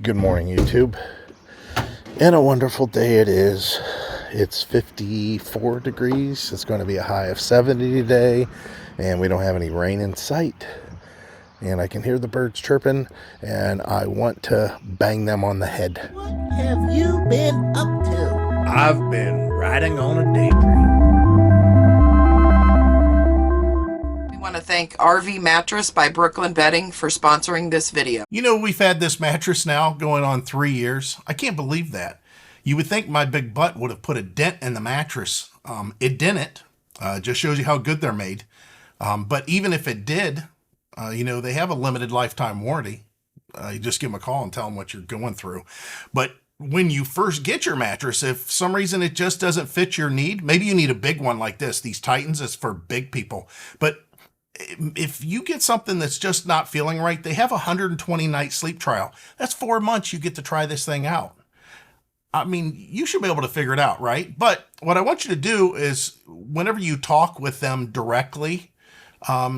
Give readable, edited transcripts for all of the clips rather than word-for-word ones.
Good morning, YouTube. And a wonderful day it is. It's 54 degrees. It's going to be a high of 70 today. And we don't have any rain in sight. And I can hear the birds chirping. And I want to bang them on the head. What have you been up to? I've been riding on a daydream. We want to thank RV Mattress by Brooklyn Bedding for sponsoring this video. You know, we've had this mattress now going on 3 years. I can't believe that. You would think my big butt would have put a dent in the mattress. It didn't. Just shows you how good they're made. But even if it did, they have a limited lifetime warranty. You just give them a call and tell them what you're going through. But when you first get your mattress, if for some reason it just doesn't fit your need, maybe you need a big one like this. These Titans is for big people. But if you get something that's just not feeling right, they have a 120-night sleep trial. That's 4 months you get to try this thing out. I mean, you should be able to figure it out, right? But what I want you to do is whenever you talk with them directly,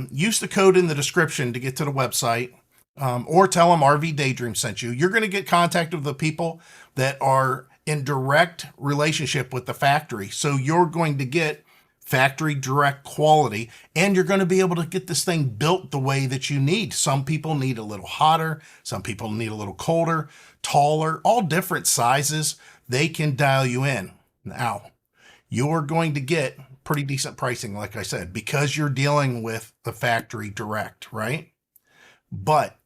use the code in the description to get to the website, or tell them RVDaydream sent you. You're going to get contact with the people that are in direct relationship with the factory. So you're going to get factory direct quality, and you're going to be able to get this thing built the way that you need. Some people need a little hotter, some people need a little colder, taller, all different sizes. They can dial you in. Now, you're going to get pretty decent pricing, like I said, because you're dealing with the factory direct, right? But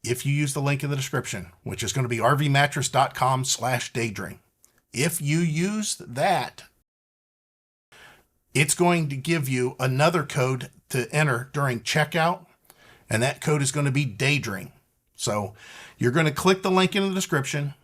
if you use the link in the description, which is going to be rvmattress.com/daydream, if you use that, it's going to give you another code to enter during checkout, and that code is going to be Daydream. So you're going to click the link in the description.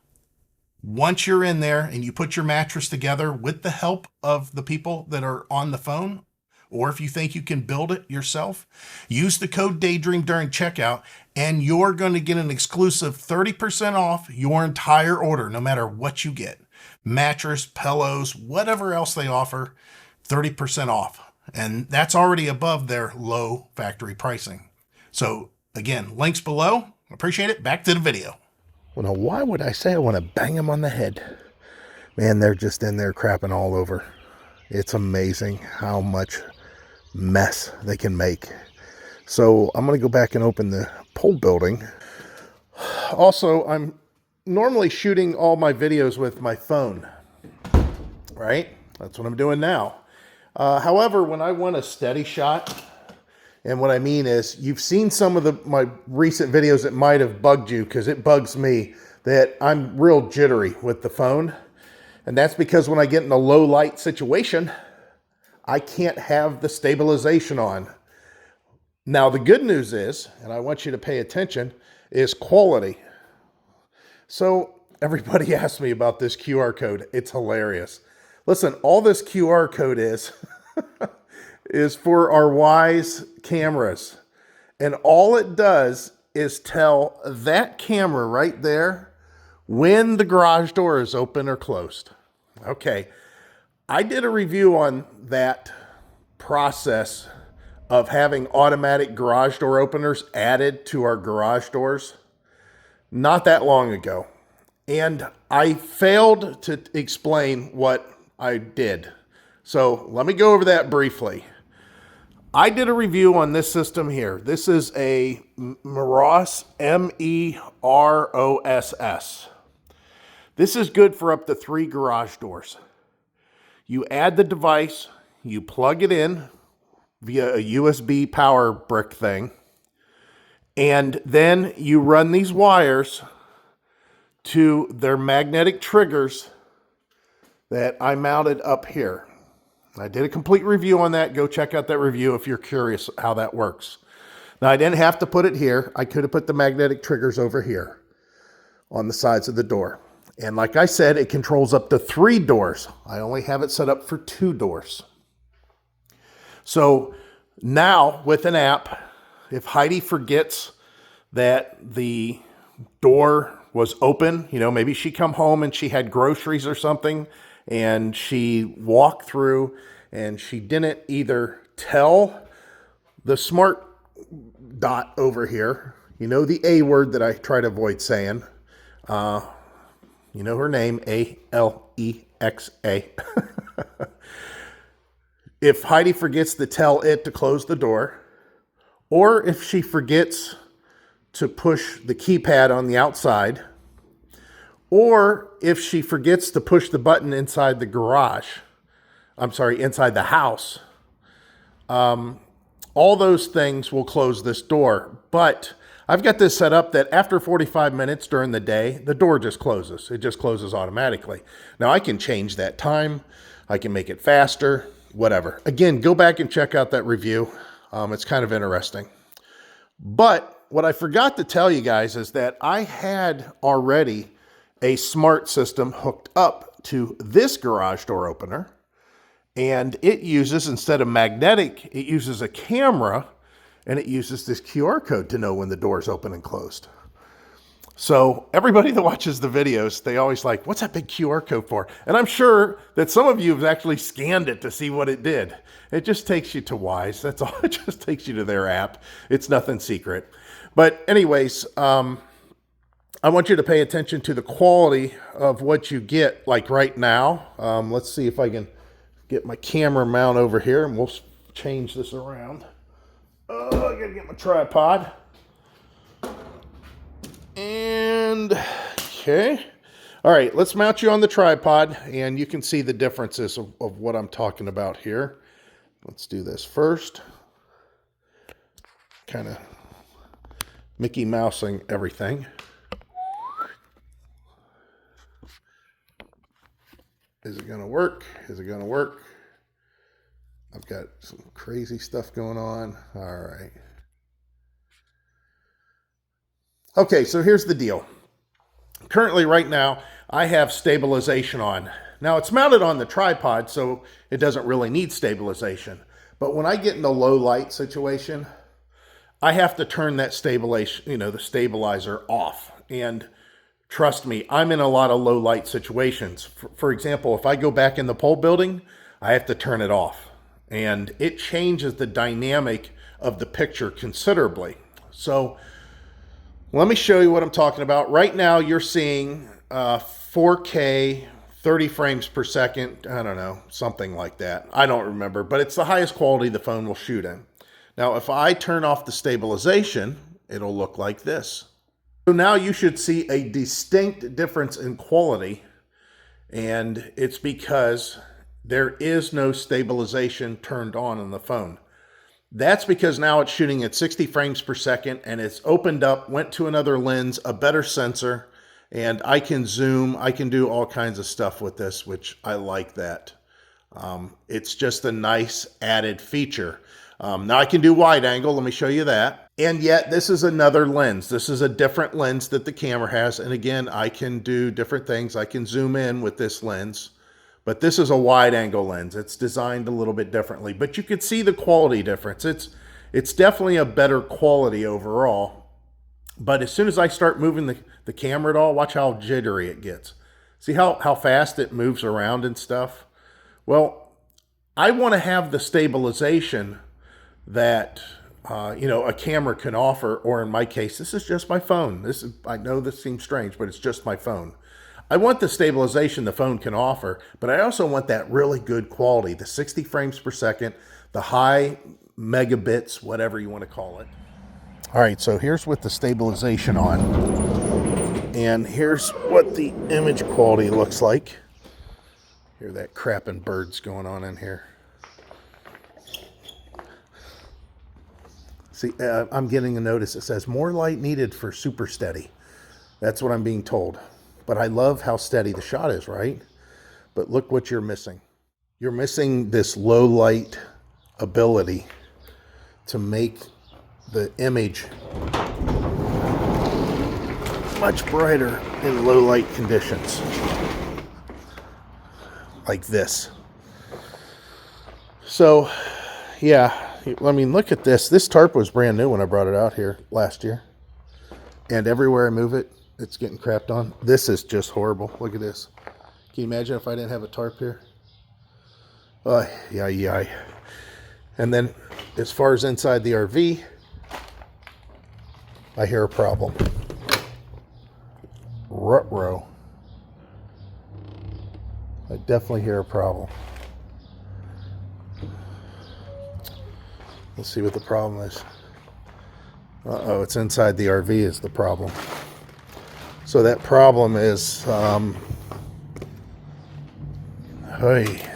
Once you're in there and you put your mattress together with the help of the people that are on the phone, or if you think you can build it yourself, use the code Daydream during checkout, and you're going to get an exclusive 30% off your entire order, no matter what you get. Mattress, pillows, whatever else they offer, 30% off. And that's already above their low factory pricing. So again, links below. Appreciate it. Back to the video. Well, now, why would I say I want to bang them on the head? Man, they're just in there crapping all over. It's amazing how much mess they can make. So I'm going to go back and open the pole building. Also, I'm normally shooting all my videos with my phone, right? That's what I'm doing now. However, when I want a steady shot, and what I mean is, you've seen some of my recent videos that might have bugged you, because it bugs me that I'm real jittery with the phone. And that's because when I get in a low light situation, I can't have the stabilization on. Now, the good news is, and I want you to pay attention, is quality. So everybody asks me about this QR code. It's hilarious. Listen, all this QR code is for our Wise cameras. And all it does is tell that camera right there when the garage door is open or closed. Okay, I did a review on that process of having automatic garage door openers added to our garage doors not that long ago. And I failed to explain what I did. So let me go over that briefly. I did a review on this system here. This is a Meross, MEROSS. This is good for up to 3 garage doors. You add the device, you plug it in via a USB power brick thing, and then you run these wires to their magnetic triggers that I mounted up here. I did a complete review on that. Go check out that review if you're curious how that works. Now, I didn't have to put it here. I could have put the magnetic triggers over here on the sides of the door. And like I said, it controls up to 3 doors. I only have it set up for 2 doors. So now with an app, if Heidi forgets that the door was open, maybe she come home and she had groceries or something, and she walked through and she didn't either tell the smart dot over here, You know the A word that I try to avoid saying. You know her name, Alexa. If Heidi forgets to tell it to close the door, or if she forgets to push the keypad on the outside, or if she forgets to push the button inside the garage, inside the house, all those things will close this door. But I've got this set up that after 45 minutes during the day, the door just closes. It just closes automatically. Now I can change that time. I can make it faster, whatever. Again, go back and check out that review. It's kind of interesting. But what I forgot to tell you guys is that I had already a smart system hooked up to this garage door opener. And it uses, instead of magnetic, it uses a camera, and it uses this QR code to know when the door is open and closed. So everybody that watches the videos, they always like, what's that big QR code for? And I'm sure that some of you have actually scanned it to see what it did. It just takes you to Wise. That's all. It just takes you to their app. It's nothing secret. But anyways, I want you to pay attention to the quality of what you get, like right now. Let's see if I can get my camera mount over here, and we'll change this around. Oh, I gotta get my tripod. And, okay. All right, let's mount you on the tripod, and you can see the differences of what I'm talking about here. Let's do this first. Kind of Mickey Mousing everything. Is it gonna work? Is it gonna work? I've got some crazy stuff going on. All right. Okay, so here's the deal. Currently, right now, I have stabilization on. Now, it's mounted on the tripod, so it doesn't really need stabilization. But when I get in a low light situation, I have to turn that stabilization, the stabilizer off. And trust me, I'm in a lot of low light situations. For example, if I go back in the pole building, I have to turn it off. And it changes the dynamic of the picture considerably. So let me show you what I'm talking about. Right now, you're seeing 4K, 30 frames per second. I don't know, something like that. I don't remember, but it's the highest quality the phone will shoot in. Now, if I turn off the stabilization, it'll look like this. So now you should see a distinct difference in quality, and it's because there is no stabilization turned on the phone. That's because now it's shooting at 60 frames per second, and it's opened up, went to another lens, a better sensor, and I can zoom. I can do all kinds of stuff with this, which I like that. It's just a nice added feature. Now I can do wide angle. Let me show you that. And yet this is another lens. This is a different lens that the camera has. And again, I can do different things. I can zoom in with this lens. But this is a wide angle lens. It's designed a little bit differently, but you could see the quality difference. It's definitely a better quality overall. But as soon as I start moving the camera at all, watch how jittery it gets. See how fast it moves around and stuff? Well, I want to have the stabilization that a camera can offer, or in my case, this is just my phone. I know this seems strange, but it's just my phone. I want the stabilization the phone can offer, but I also want that really good quality, the 60 frames per second, the high megabits, whatever you want to call it. All right, so here's with the stabilization on, and here's what the image quality looks like. Hear that crapping birds going on in here. See, I'm getting a notice that says more light needed for super steady. That's what I'm being told. But I love how steady the shot is, right? But look what you're missing. You're missing this low light ability to make the image much brighter in low light conditions. Like this. So, yeah, I mean, look at this. This tarp was brand new when I brought it out here last year. And everywhere I move it, it's getting crapped on. This is just horrible. Look at this. Can you imagine if I didn't have a tarp here? Yeah. And then as far as inside the RV, I hear a problem. Ruh-roh. I definitely hear a problem. Let's see what the problem is. Uh-oh, it's inside the RV is the problem. So that problem is, hey,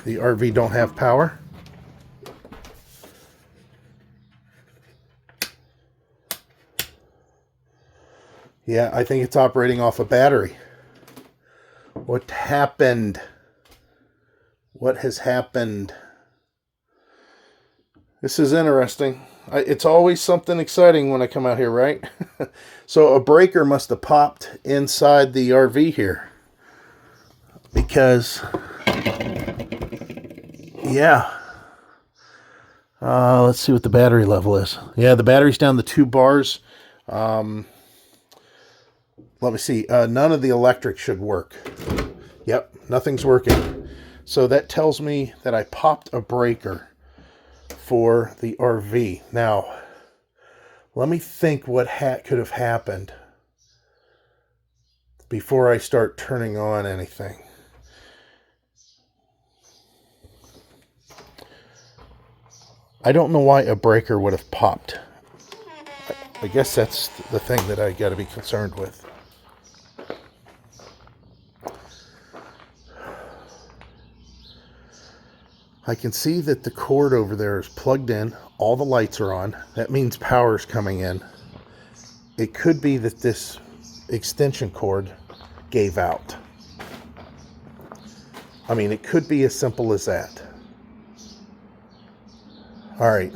the RV don't have power. Yeah, I think it's operating off a battery. What happened? What has happened? This is interesting. It's always something exciting when I come out here, right? So a breaker must have popped inside the RV here. Because, yeah. Let's see what the battery level is. Yeah, the battery's down to 2 bars. Let me see. None of the electric should work. Yep, nothing's working. So that tells me that I popped a breaker for the RV. Now, let me think what could have happened before I start turning on anything. I don't know why a breaker would have popped. I guess that's the thing that I got to be concerned with. I can see that the cord over there is plugged in. All the lights are on. That means power's coming in. It could be that this extension cord gave out. I mean, it could be as simple as that. All right,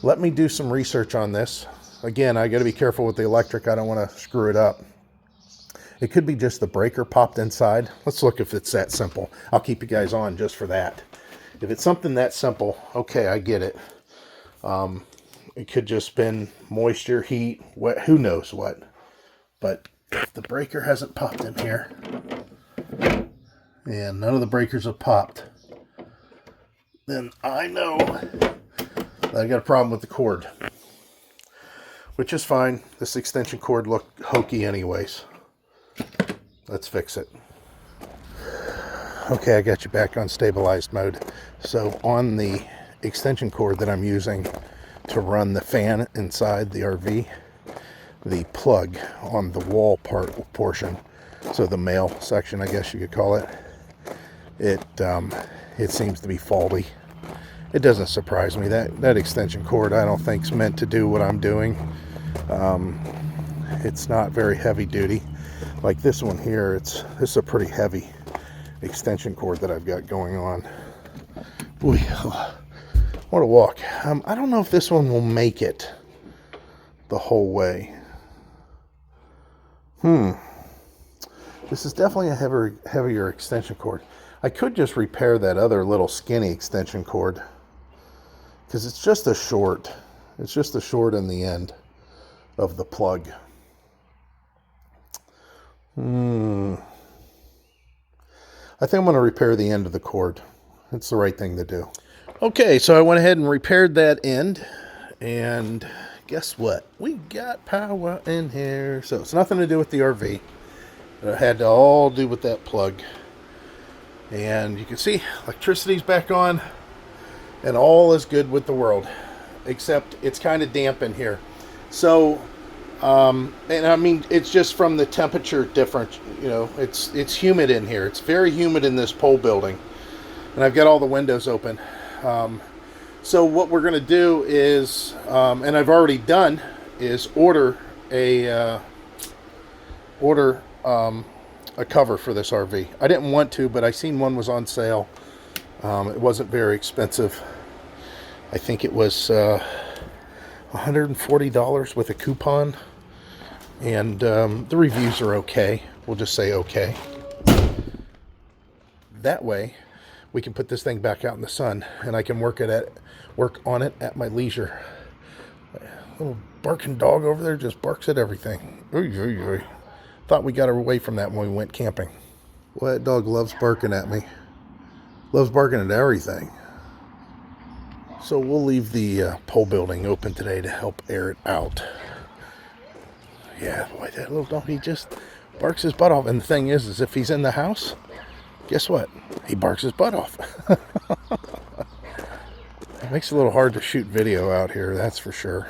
let me do some research on this. Again, I got to be careful with the electric. I don't want to screw it up. It could be just the breaker popped inside. Let's look if it's that simple. I'll keep you guys on just for that. If it's something that simple, okay, I get it. It could just been moisture, heat, wet, who knows what. But if the breaker hasn't popped in here, and none of the breakers have popped, then I know that I got a problem with the cord. Which is fine. This extension cord looked hokey anyways. Let's fix it. Okay, I got you back on stabilized mode. So on the extension cord that I'm using to run the fan inside the RV, the plug on the wall portion, so the male section, I guess you could call it, it seems to be faulty. It doesn't surprise me. That extension cord I don't think is meant to do what I'm doing. It's not very heavy duty. Like this one here, this is a pretty heavy extension cord that I've got going on. Boy, what a walk. I don't know if this one will make it the whole way. This is definitely a heavier extension cord. I could just repair that other little skinny extension cord because it's just a short. It's just a short in the end of the plug. I think I'm going to repair the end of the cord. It's the right thing to do. Okay, so I went ahead and repaired that end. And guess what? We got power in here. So it's nothing to do with the RV. It had to all do with that plug. And you can see electricity's back on. And all is good with the world. Except it's kind of damp in here. So, and I mean, it's just from the temperature difference. You know, it's humid in here. It's very humid in this pole building. And I've got all the windows open. So what we're going to do is, and I've already done, is order a cover for this RV. I didn't want to, but I seen one was on sale. It wasn't very expensive. I think it was $140 with a coupon. And the reviews are okay. We'll just say okay. That way, we can put this thing back out in the sun, and I can work on it at my leisure. Little barking dog over there just barks at everything. Thought we got away from that when we went camping. Well, that dog loves barking at me. Loves barking at everything. So we'll leave the pole building open today to help air it out. Yeah, boy, that little dog, he just barks his butt off. And the thing is if he's in the house, guess what? He barks his butt off. It makes it a little hard to shoot video out here, that's for sure.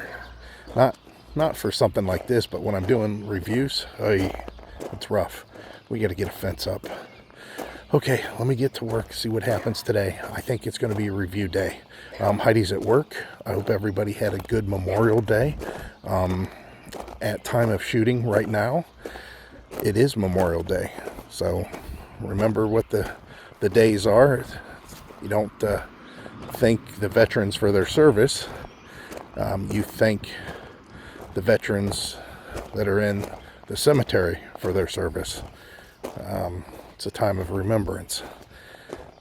Not for something like this, but when I'm doing reviews, it's rough. We got to get a fence up. Okay, let me get to work, see what happens today. I think it's going to be a review day. Heidi's at work. I hope everybody had a good Memorial Day. At time of shooting right now, it is Memorial Day. So remember what the days are. You don't thank the veterans for their service. You thank the veterans that are in the cemetery for their service. It's a time of remembrance.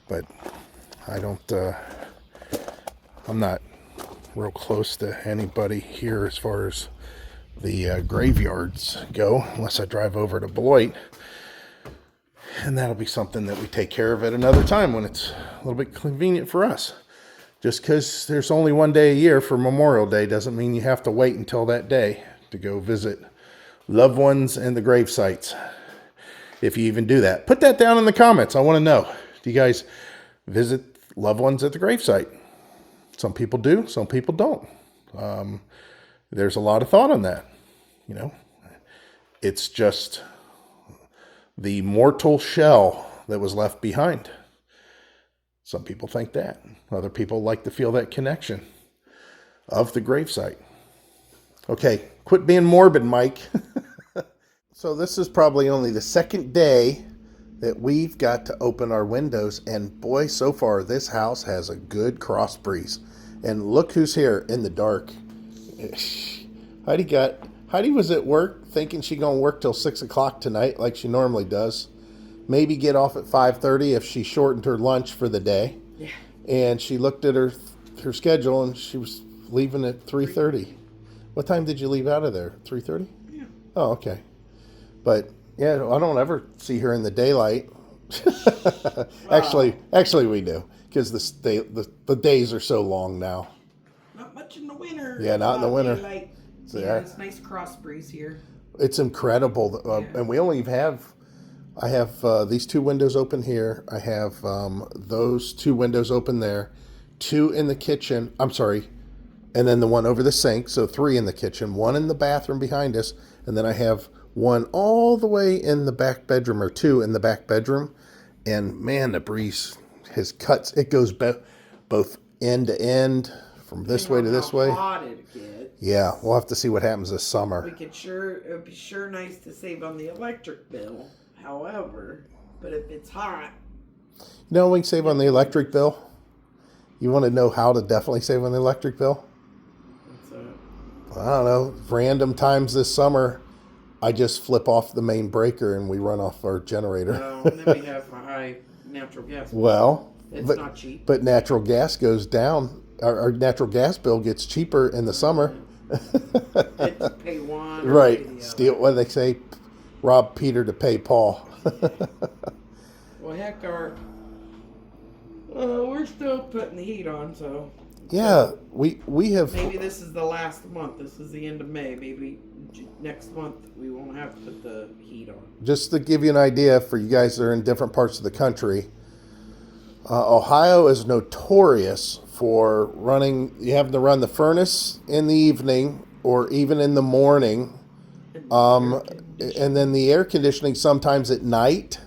But I'm not real close to anybody here as far as the graveyards go, unless I drive over to Beloit. And that'll be something that we take care of at another time when it's a little bit convenient for us. Just because there's only one day a year for Memorial Day doesn't mean you have to wait until that day to go visit loved ones and the grave sites. If you even do that. Put that down in the comments. I want to know. Do you guys visit loved ones at the gravesite? Some people do. Some people don't. There's a lot of thought on that. You know, it's just the mortal shell that was left behind. Some people think that. Other people like to feel that connection of the gravesite. Okay, quit being morbid, Mike. So this is probably only the second day that we've got to open our windows. And boy, so far this house has a good cross breeze. And look who's here in the dark. Heidi was at work thinking she's going to work till 6 o'clock tonight like she normally does. Maybe get off at 5:30 if she shortened her lunch for the day. Yeah. And she looked at her schedule and she was leaving at 3:30. What time did you leave out of there? 3:30? Yeah. Oh, okay. But yeah, I don't ever see her in the daylight. Actually, we do, because the days are so long now. Not much in the winter. Yeah, not in the winter. So, yeah, it's nice cross breeze here. It's incredible, and we only have. I have these two windows open here. I have those two windows open there, two in the kitchen. I'm sorry, and then the one over the sink. So 3 in the kitchen, 1 in the bathroom behind us, and then I have 1 all the way in the back bedroom, or 2 in the back bedroom. And man, the breeze has cuts. It goes both end to end, from this way to this way. Hot it gets. Yeah, we'll have to see what happens this summer. It would be sure nice to save on the electric bill. However, but if it's hot, you know, we can save on the electric bill. You want to know how to definitely save on the electric bill? I don't know. Random times this summer, I just flip off the main breaker and we run off our generator. And then we have a high natural gas bill. Well, it's not cheap. But natural gas goes down. Our natural gas bill gets cheaper in the summer. It's pay one. Right. Steal. What do they say? Rob Peter to pay Paul. Well, heck, we're still putting the heat on, so. Yeah, we have. Maybe this is the last month. This is the end of May. Maybe next month we won't have to put the heat on. Just to give you an idea for you guys that are in different parts of the country, Ohio is notorious for running. You have to run the furnace in the evening or even in the morning, and then the air conditioning sometimes at night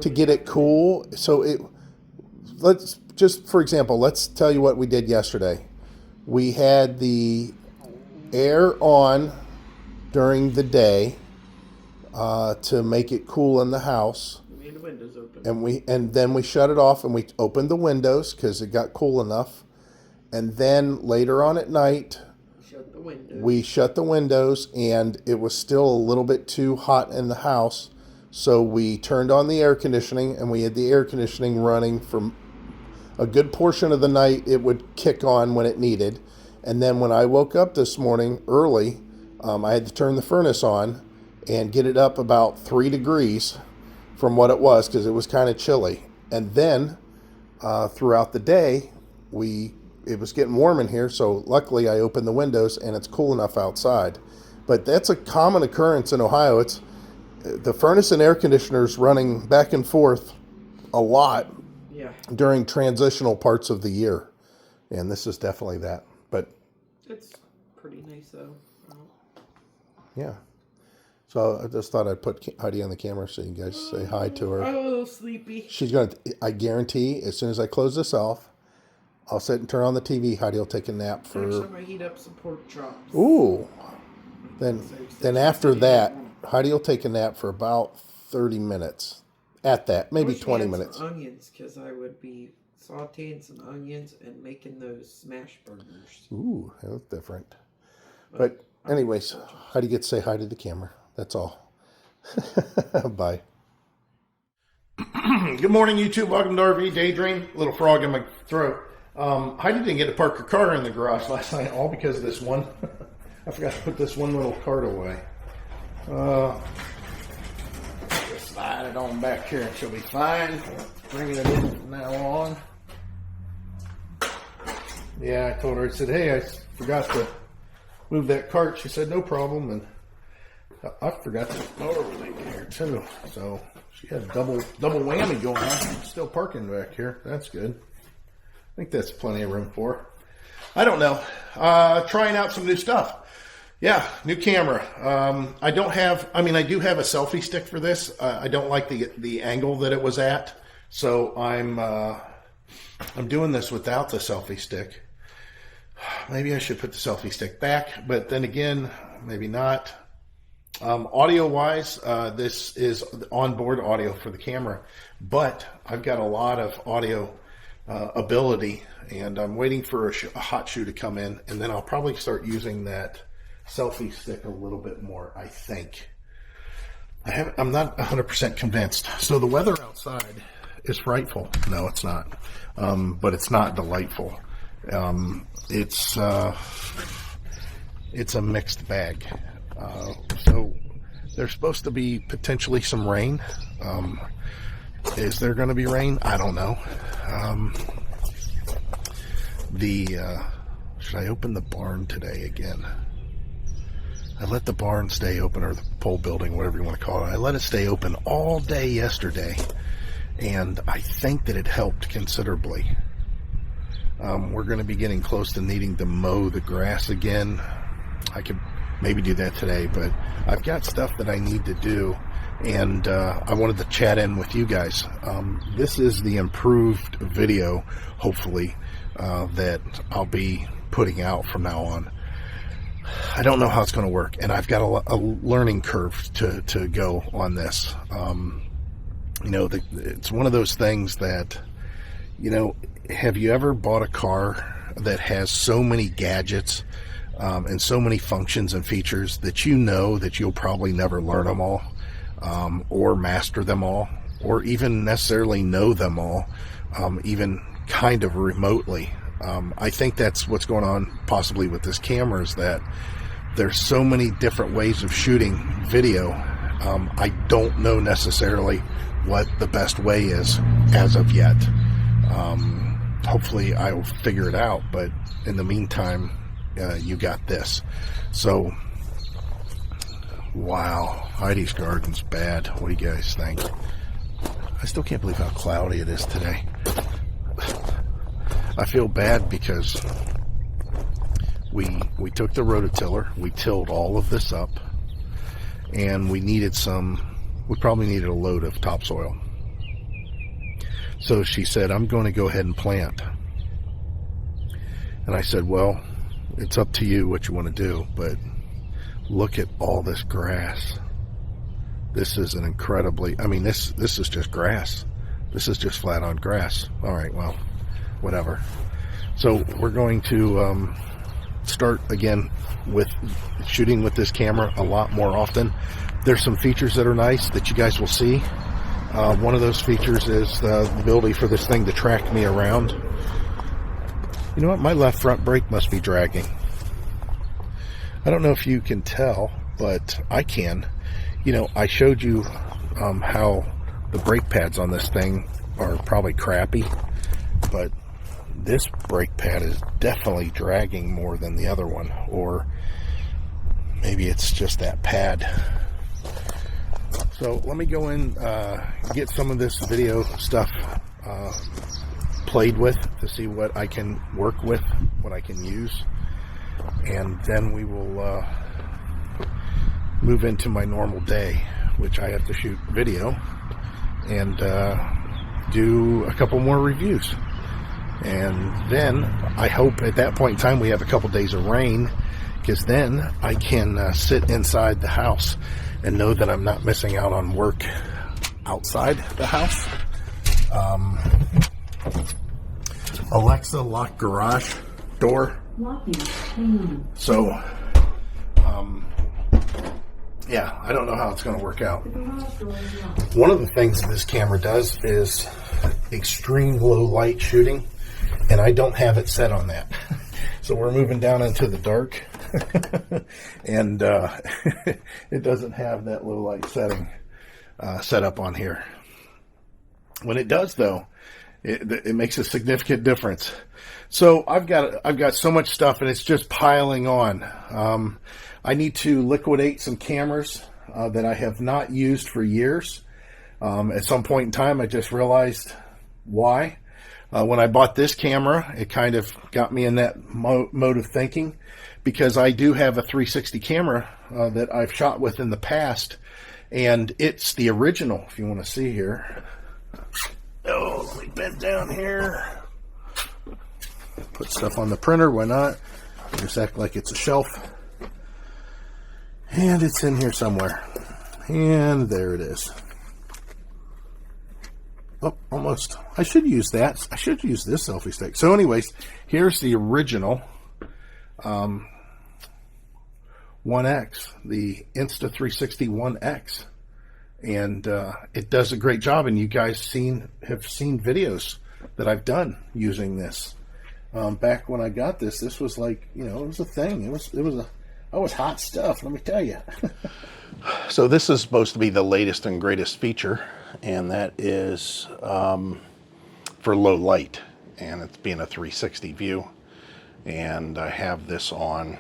to get it cool. So let's just, for example, let's tell you what we did yesterday. We had the air on during the day to make it cool in the house. We had the windows open. And then we shut it off and we opened the windows because it got cool enough. And then later on at night, we shut the windows, and it was still a little bit too hot in the house. So we turned on the air conditioning, and we had the air conditioning running for a good portion of the night. It would kick on when it needed. And then when I woke up this morning early, I had to turn the furnace on and get it up about 3 degrees from what it was, because it was kind of chilly. And then throughout the day, it was getting warm in here, so luckily I opened the windows and it's cool enough outside. But that's a common occurrence in Ohio. It's the furnace and air conditioners running back and forth a lot Yeah. during transitional parts of the year. And this is definitely that. But It's pretty nice though. yeah. So I just thought I'd put Heidi on the camera so you guys say hi to her. I'm a little sleepy. She's going to, I guarantee, as soon as I close this off, I'll sit and turn on the TV. Heidi will take a nap for... Next time I heat up some pork chops. Ooh. Then after that, Heidi will take a nap for about 30 minutes. At that, maybe 20 minutes. Some onions, because I would be sauteing some onions and making those smash burgers. Ooh, that was different. But anyways, Heidi gets to say hi to the camera. That's all. Bye. Good morning, YouTube. Welcome to RV Daydream. Little frog in my throat. Heidi didn't get to park her car in the garage last night, all because of this one. I forgot to put this one little cart away. Just slide it on back here and she'll be fine. Bringing it in from now on. Yeah, I told her, I said, hey, I forgot to move that cart. She said, no problem. And I forgot to mower everything in here too. So she had a double whammy going on. Still parking back here. That's good. I think that's plenty of room for her. I don't know. Trying out some new stuff. Yeah, new camera. I do have a selfie stick for this. I don't like the angle that it was at. So I'm doing this without the selfie stick. Maybe I should put the selfie stick back, but then again, maybe not. Audio wise, this is onboard audio for the camera, but I've got a lot of audio ability, and I'm waiting for a hot shoe to come in, and then I'll probably start using that selfie stick a little bit more, I think. I'm not 100% convinced. So the weather outside is frightful. No, it's not. But it's not delightful. It's a mixed bag. So there's supposed to be potentially some rain. Is there going to be rain? I don't know. Should I open the barn today again? I let the barn stay open, or the pole building, whatever you want to call it. I let it stay open all day yesterday, and I think that it helped considerably. We're going to be getting close to needing to mow the grass again. I could maybe do that today, but I've got stuff that I need to do, and I wanted to chat in with you guys. This is the improved video, hopefully, that I'll be putting out from now on. I don't know how it's going to work, and I've got a learning curve to go on this. It's one of those things that, have you ever bought a car that has so many gadgets and so many functions and features that that you'll probably never learn them all, or master them all, or even necessarily know them all, even kind of remotely? I think that's what's going on possibly with this camera, is that there's so many different ways of shooting video. I don't know necessarily what the best way is as of yet. Hopefully I will figure it out, but in the meantime, you got this. So, wow, Heidi's garden's bad. What do you guys think? I still can't believe how cloudy it is today. I feel bad because we took the rototiller, we tilled all of this up, and we probably needed a load of topsoil. So she said, I'm going to go ahead and plant. And I said, well, it's up to you what you want to do, but look at all this grass. This is an incredibly, this is just grass. This is just flat on grass. All right, well, whatever. So we're going to start again with shooting with this camera a lot more often. There's some features that are nice that you guys will see. One of those features is the ability for this thing to track me around. You know what? My left front brake must be dragging. I don't know if you can tell, but I can. I showed you how the brake pads on this thing are probably crappy, but this brake pad is definitely dragging more than the other one, or Maybe it's just that pad. So let me go in, get some of this video stuff played with to see what I can work with, what I can use, and then we will move into my normal day, which I have to shoot video and do a couple more reviews. And then I hope at that point in time we have a couple days of rain, because then I can sit inside the house and know that I'm not missing out on work outside the house. Alexa, lock garage door. So, yeah, I don't know how it's going to work out. One of the things this camera does is extreme low light shooting, and I don't have it set on that. So we're moving down into the dark, and it doesn't have that low light setting set up on here. When it does, though, it makes a significant difference. So I've got so much stuff, and it's just piling on. I need to liquidate some cameras that I have not used for years. At some point in time, I just realized why. When I bought this camera, it kind of got me in that mode of thinking, because I do have a 360 camera that I've shot with in the past, and it's the original, if you want to see here. Oh, let me bend down here. Put stuff on the printer, why not? Just act like it's a shelf. And it's in here somewhere. And there it is. Oh, almost. I should use that. I should use this selfie stick. So anyways, here's the original 1X, the Insta360 1X. And it does a great job, and you guys have seen videos that I've done using this. Back when I got this was like, it was a thing. That was hot stuff, let me tell you. So this is supposed to be the latest and greatest feature, and that is for low light, and it's being a 360 view. And I have this on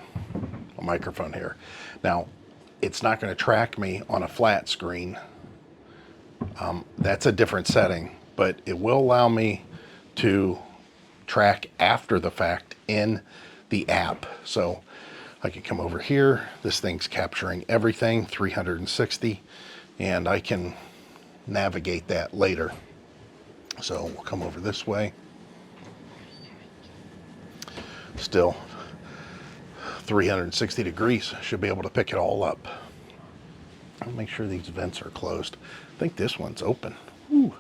a microphone here. Now, it's not going to track me on a flat screen. That's a different setting, but it will allow me to track after the fact in the app. So I can come over here, this thing's capturing everything 360, and I can navigate that later. So we'll come over this way. Still 360 degrees, should be able to pick it all up. I'll make sure these vents are closed. I think this one's open. Ooh,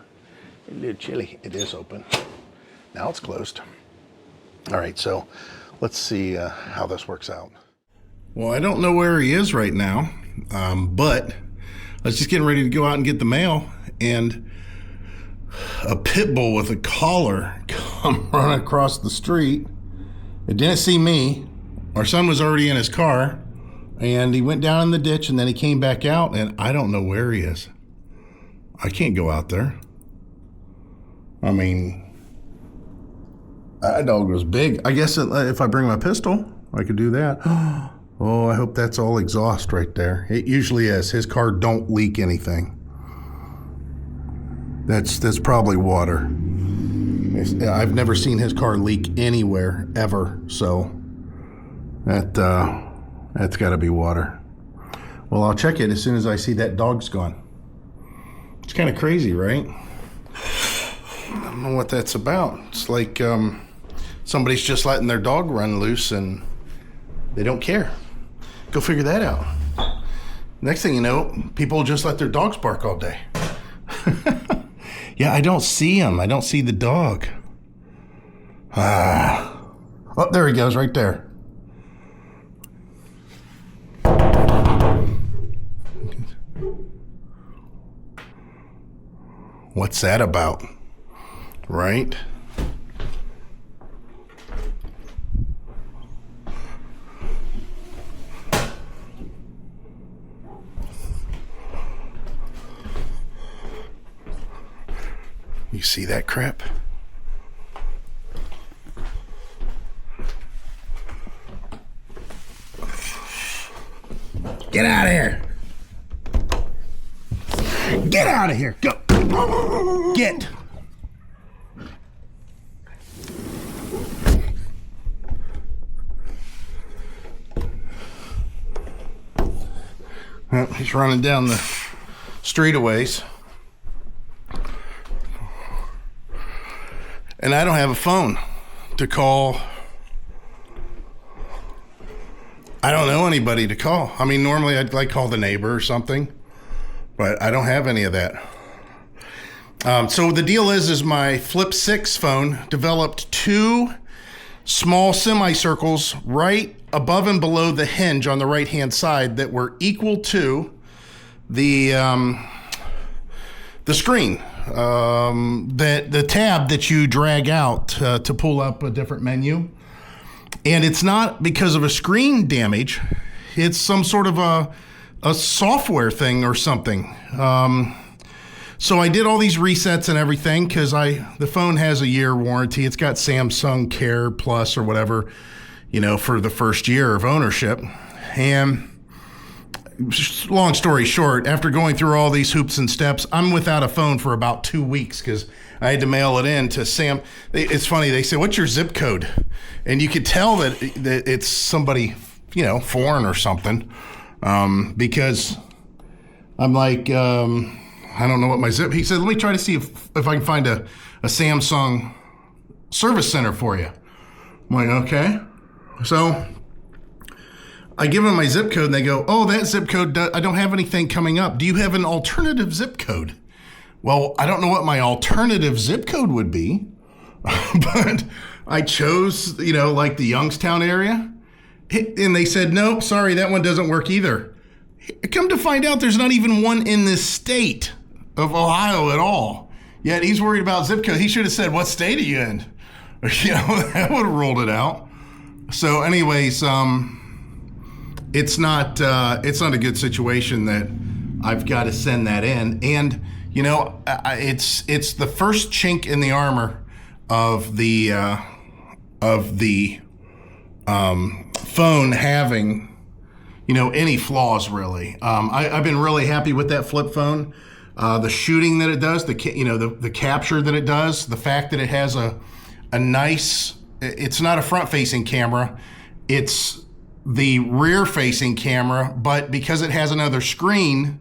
a little chilly. It is open. Now it's closed. All right, so let's see how this works out. Well, I don't know where he is right now, but I was just getting ready to go out and get the mail, and a pit bull with a collar come run across the street. It didn't see me. Our son was already in his car, and he went down in the ditch, and then he came back out, and I don't know where he is. I can't go out there. I mean, that dog was big. I guess if I bring my pistol, I could do that. Oh, I hope that's all exhaust right there. It usually is. His car don't leak anything. That's probably water. I've never seen his car leak anywhere ever, so that's got to be water. Well, I'll check it as soon as I see that dog's gone. It's kind of crazy, right? I don't know what that's about. It's like somebody's just letting their dog run loose and they don't care. Go figure that out. Next thing you know, people just let their dogs bark all day. Yeah, I don't see him. I don't see the dog. Oh, there he goes, right there. What's that about? Right? You see that crap? Get out of here. Get out of here. Go. Get. Well, he's running down the street a ways. And I don't have a phone to call. I don't know anybody to call. I mean, normally I'd like call the neighbor or something, but I don't have any of that. So the deal is my Flip 6 phone developed two small semicircles right above and below the hinge on the right-hand side that were equal to the screen, the tab that you drag out to pull up a different menu. And it's not because of a screen damage. It's some sort of a software thing or something. So I did all these resets and everything because the phone has a year warranty. It's got Samsung Care Plus or whatever, for the first year of ownership. And long story short, after going through all these hoops and steps, I'm without a phone for about 2 weeks because I had to mail it in to Sam. It's funny. They say, "What's your zip code?" And you could tell that it's somebody, foreign or something, because I'm like, I don't know what my zip. He said, "Let me try to see if I can find a Samsung service center for you." I'm like, okay. So I give them my zip code and they go, "Oh, that zip code, I don't have anything coming up. Do you have an alternative zip code?" Well, I don't know what my alternative zip code would be, but I chose, like the Youngstown area. And they said, "Nope, sorry, that one doesn't work either." Come to find out, there's not even one in this state of Ohio at all. Yet he's worried about zip code. He should have said, "What state are you in?" That would have rolled it out. So anyways, it's not a good situation that I've got to send that in. And, it's the first chink in the armor of the phone having, any flaws really. I've been really happy with that flip phone. The shooting that it does, the capture that it does, the fact that it has a nice, it's not a front facing camera, it's the rear facing camera, but because it has another screen,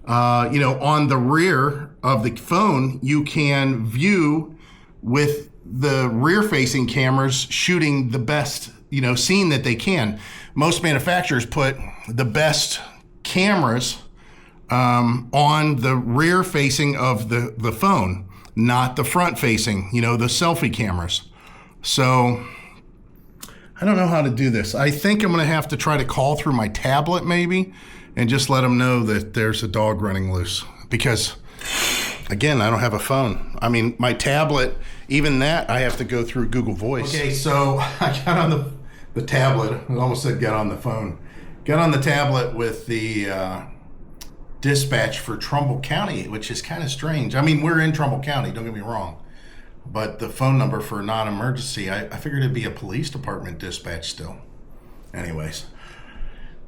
on the rear of the phone, you can view with the rear facing cameras shooting the best, scene that they can. Most manufacturers put the best cameras on the rear facing of the phone, not the front facing, the selfie cameras. So I don't know how to do this. I think I'm going to have to try to call through my tablet maybe and just let them know that there's a dog running loose because, again, I don't have a phone. I mean, my tablet, even that, I have to go through Google Voice. Okay, so I got on the tablet. I almost said got on the phone. Got on the tablet with the dispatch for Trumbull County, which is kind of strange. I mean, we're in Trumbull County, don't get me wrong. But the phone number for non-emergency, I figured it'd be a police department dispatch still. Anyways,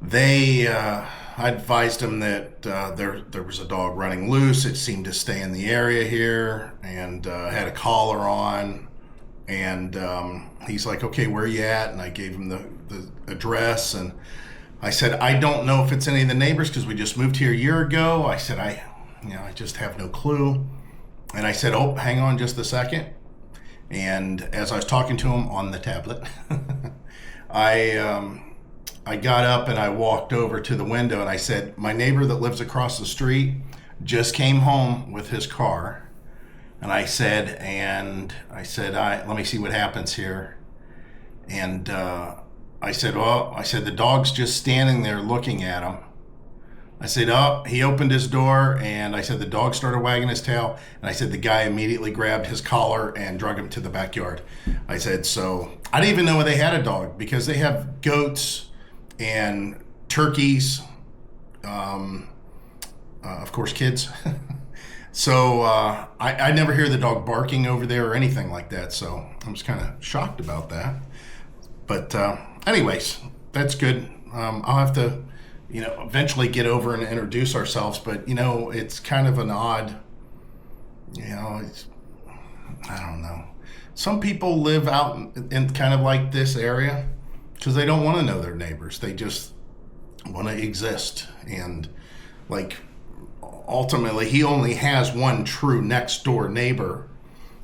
I advised them that there was a dog running loose. It seemed to stay in the area here, and had a collar on. And he's like, "Okay, where are you at?" And I gave him the address, and I said, "I don't know if it's any of the neighbors because we just moved here a year ago." I said, I just have no clue. And I said, "Oh, hang on just a second." And as I was talking to him on the tablet, I got up and I walked over to the window and I said, "My neighbor that lives across the street just came home with his car." And I said, let me see what happens here. And I said, the dog's just standing there looking at him. I said, he opened his door, and I said the dog started wagging his tail, and I said the guy immediately grabbed his collar and drug him to the backyard. I said, so I didn't even know they had a dog because they have goats and turkeys, of course, kids. So I never hear the dog barking over there or anything like that, so I was kind of shocked about that. But anyways, that's good. I'll have to eventually get over and introduce ourselves. But, it's kind of an odd, it's, I don't know. Some people live out in kind of like this area because they don't want to know their neighbors. They just want to exist. And like, ultimately, he only has one true next door neighbor.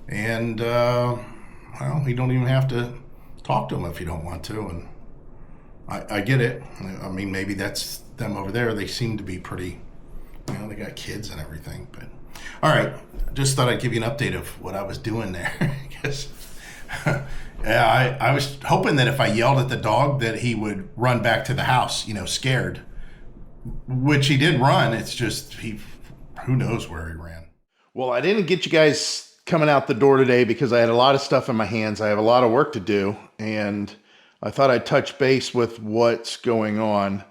And, you don't even have to talk to him if you don't want to. And I get it. I mean, maybe that's them over there. They seem to be pretty, they got kids and everything. But all right, just thought I'd give you an update of what I was doing there. Because I was hoping that if I yelled at the dog that he would run back to the house, scared. Which he did run. It's just who knows where he ran. Well, I didn't get you guys coming out the door today because I had a lot of stuff in my hands. I have a lot of work to do, and I thought I'd touch base with what's going on.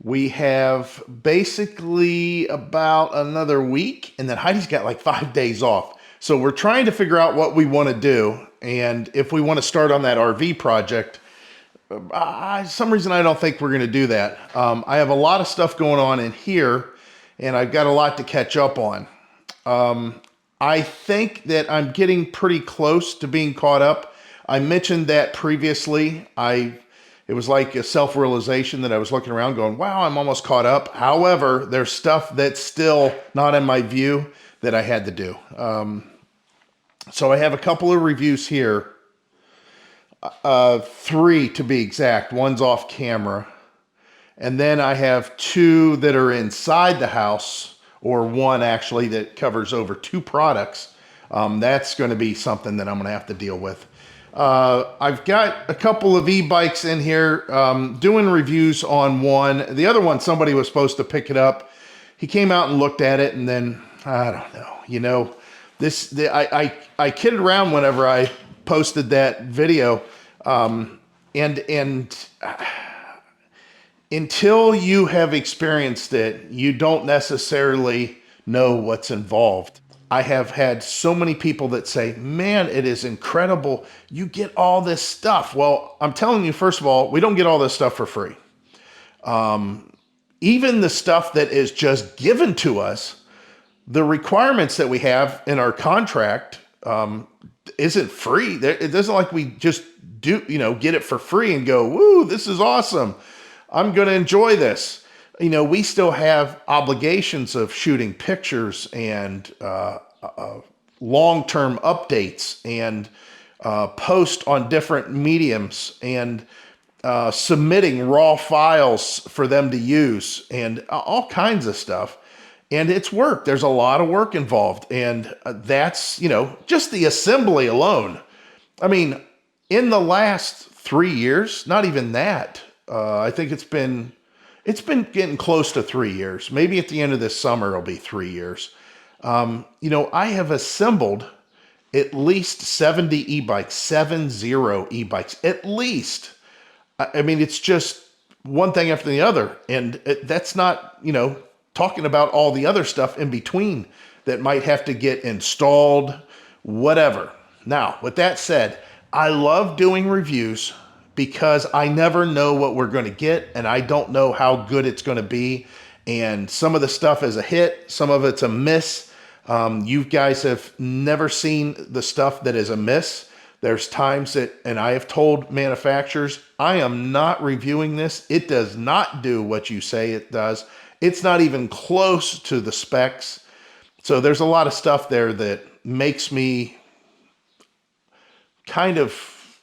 We have basically about another week, and then Heidi's got like 5 days off. So we're trying to figure out what we want to do, and if we want to start on that RV project. Some reason I don't think we're going to do that. I have a lot of stuff going on in here, and I've got a lot to catch up on. I think that I'm getting pretty close to being caught up. I mentioned that previously. It was like a self-realization that I was looking around going, wow, I'm almost caught up. However, there's stuff that's still not in my view that I had to do. So I have a couple of reviews here. 3 to be exact. One's off camera. And then I have 2 that are inside the house, or 1 actually that covers over 2 products. That's going to be something that I'm going to have to deal with. I've got a couple of e-bikes in here, doing reviews on one. The other one, somebody was supposed to pick it up. He came out and looked at it, and then, I don't know, I kidded around whenever I posted that video, and until you have experienced it, you don't necessarily know what's involved. I have had so many people that say, man, it is incredible. You get all this stuff. Well, I'm telling you, first of all, we don't get all this stuff for free. Even the stuff that is just given to us, the requirements that we have in our contract isn't free. It doesn't like we just get it for free and go, woo, this is awesome. I'm going to enjoy this. We still have obligations of shooting pictures and long-term updates and post on different mediums and submitting raw files for them to use and all kinds of stuff. And it's work. There's a lot of work involved. And that's, just the assembly alone. I mean, in the last 3 years, not even that, I think it's been getting close to 3 years. Maybe at the end of this summer, it'll be 3 years. I have assembled at least 70 e-bikes, 70 e-bikes, at least. I mean, it's just one thing after the other. And that's not, talking about all the other stuff in between that might have to get installed, whatever. Now, with that said, I love doing reviews because I never know what we're going to get, and I don't know how good it's going to be. And some of the stuff is a hit, some of it's a miss. You guys have never seen the stuff that is a miss. There's times that, and I have told manufacturers, I am not reviewing this. It does not do what you say it does. It's not even close to the specs. So there's a lot of stuff there that makes me kind of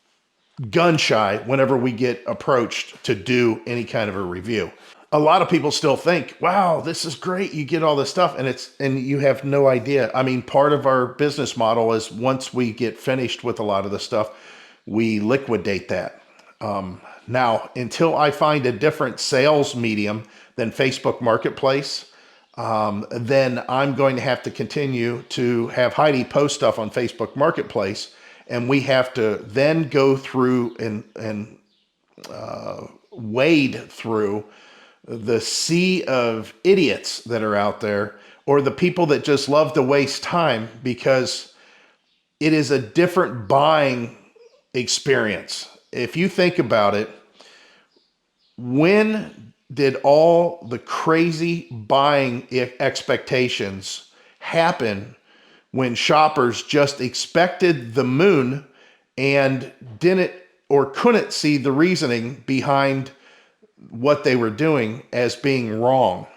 gun shy whenever we get approached to do any kind of a review. A lot of people still think, wow, this is great. You get all this stuff and you have no idea. I mean, part of our business model is once we get finished with a lot of the stuff, we liquidate that. Now, until I find a different sales medium than Facebook Marketplace, then I'm going to have to continue to have Heidi post stuff on Facebook Marketplace, and we have to then go through and wade through the sea of idiots that are out there, or the people that just love to waste time, because it is a different buying experience. If you think about it, when did all the crazy buying expectations happen when shoppers just expected the moon and didn't or couldn't see the reasoning behind what they were doing as being wrong.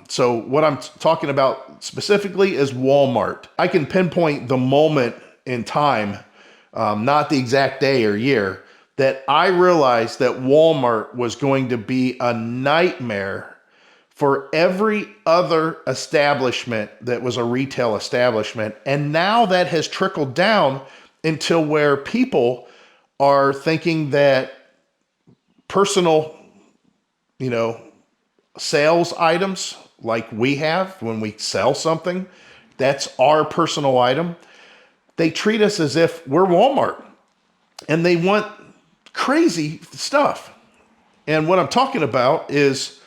So what I'm talking about specifically is Walmart. I can pinpoint the moment in time, not the exact day or year, that I realized that Walmart was going to be a nightmare for every other establishment that was a retail establishment. And now that has trickled down until where people are thinking that personal, sales items like we have when we sell something, that's our personal item. They treat us as if we're Walmart and they want crazy stuff. And what I'm talking about is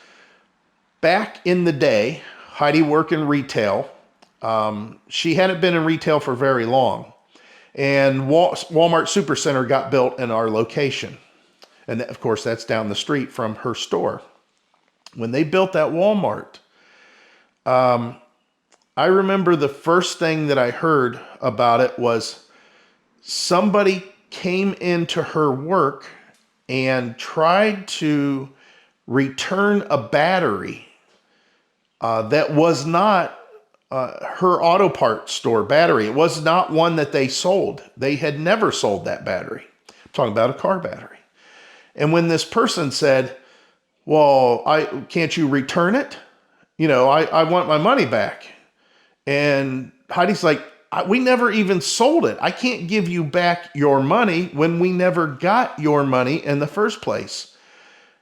back in the day, Heidi worked in retail. She hadn't been in retail for very long. And Walmart Supercenter got built in our location. And of course, that's down the street from her store. When they built that Walmart, I remember the first thing that I heard about it was somebody came into her work and tried to return a battery that was not her auto parts store battery. It was not one that they sold. They had never sold that battery. I'm talking about a car battery. And when this person said, well, can't you return it? I want my money back. And Heidi's like, we never even sold it. I can't give you back your money when we never got your money in the first place.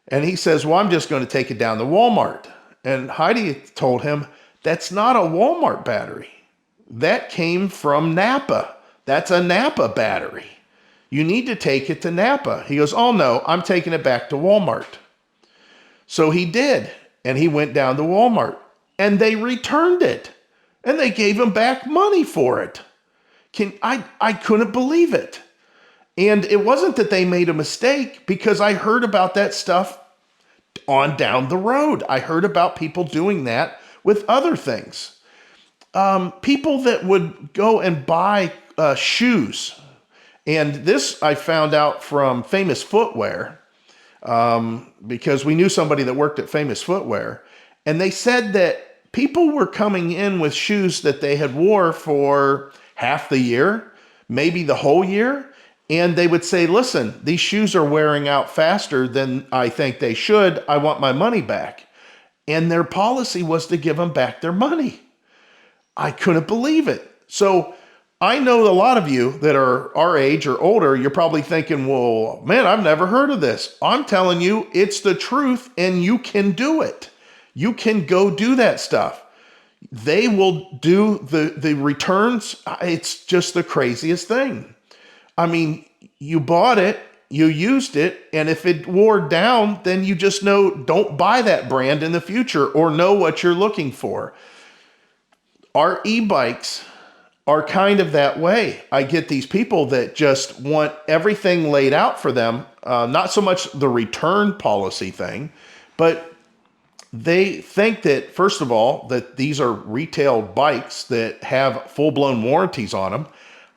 And he says, well, I'm just going to take it down to Walmart. And Heidi told him, that's not a Walmart battery. That came from Napa. That's a Napa battery. You need to take it to Napa. He goes, oh no, I'm taking it back to Walmart. So he did. And he went down to Walmart and they returned it and they gave him back money for it. I couldn't believe it. And it wasn't that they made a mistake, because I heard about that stuff on down the road. I heard about people doing that with other things. People that would go and buy shoes. And this I found out from Famous Footwear, because we knew somebody that worked at Famous Footwear. And they said that people were coming in with shoes that they had wore for half the year, maybe the whole year. And they would say, listen, these shoes are wearing out faster than I think they should. I want my money back. And their policy was to give them back their money. I couldn't believe it. So I know a lot of you that are our age or older, you're probably thinking, well, man, I've never heard of this. I'm telling you, it's the truth and you can do it. You can go do that stuff. They will do the returns. It's just the craziest thing. I mean, you bought it, you used it, and if it wore down, then you just know, don't buy that brand in the future, or know what you're looking for. Our e-bikes are kind of that way. I get these people that just want everything laid out for them, not so much the return policy thing, but they think that, first of all, that these are retail bikes that have full-blown warranties on them.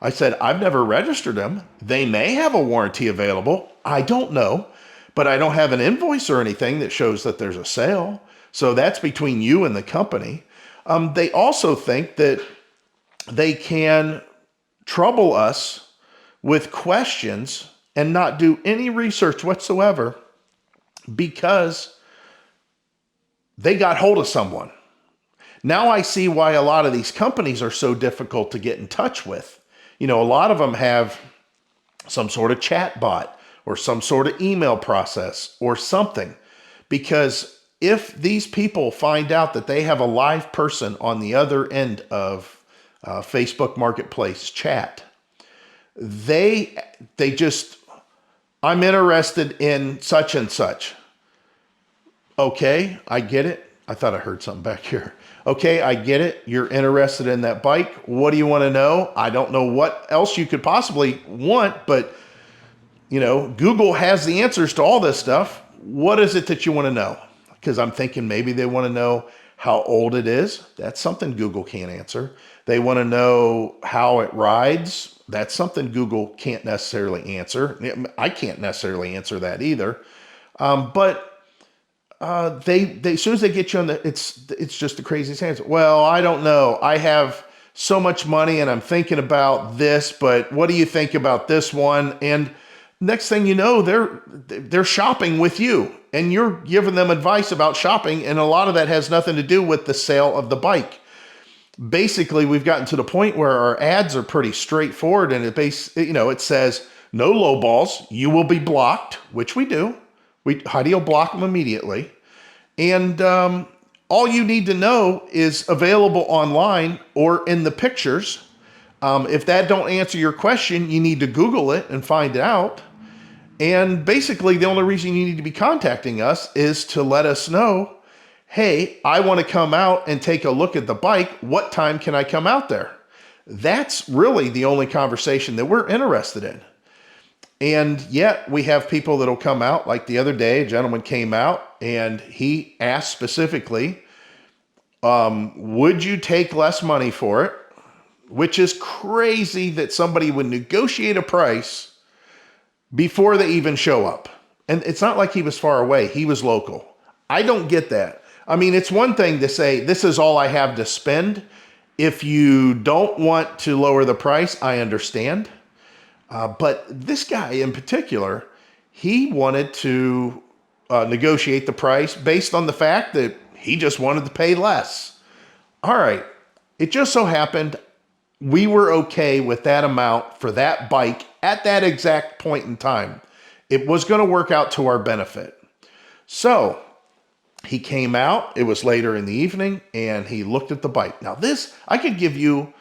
I said, I've never registered them. They may have a warranty available. I don't know, but I don't have an invoice or anything that shows that there's a sale. So that's between you and the company. They also think that they can trouble us with questions and not do any research whatsoever because they got hold of someone. Now I see why a lot of these companies are so difficult to get in touch with. A lot of them have some sort of chat bot or some sort of email process or something. Because if these people find out that they have a live person on the other end of Facebook Marketplace chat, they just, I'm interested in such and such. Okay, I get it. I thought I heard something back here. Okay, I get it. You're interested in that bike. What do you want to know? I don't know what else you could possibly want, but Google has the answers to all this stuff. What is it that you want to know? because I'm thinking maybe they want to know how old it is. That's something Google can't answer. They want to know how it rides. That's something Google can't necessarily answer. I can't necessarily answer that either. But they as soon as they get you on the, it's just the craziest answer. Well, I don't know. I have so much money and I'm thinking about this, but what do you think about this one? And next thing you know, they're shopping with you and you're giving them advice about shopping, and a lot of that has nothing to do with the sale of the bike. Basically, we've gotten to the point where our ads are pretty straightforward, and it says no low balls, you will be blocked, which we do. HEIDI will block them immediately. And all you need to know is available online or in the pictures. If that don't answer your question, you need to Google it and find out. And basically, the only reason you need to be contacting us is to let us know, hey, I want to come out and take a look at the bike. What time can I come out there? That's really the only conversation that we're interested in. And yet we have people that'll come out. Like the other day, a gentleman came out and he asked specifically, would you take less money for it? Which is crazy that somebody would negotiate a price before they even show up. And it's not like he was far away. He was local. I don't get that. I mean, it's one thing to say, this is all I have to spend. If you don't want to lower the price, I understand. But this guy in particular, he wanted to negotiate the price based on the fact that he just wanted to pay less. All right. It just so happened we were okay with that amount for that bike at that exact point in time. It was going to work out to our benefit. So he came out, it was later in the evening, and he looked at the bike. Now this, I could give you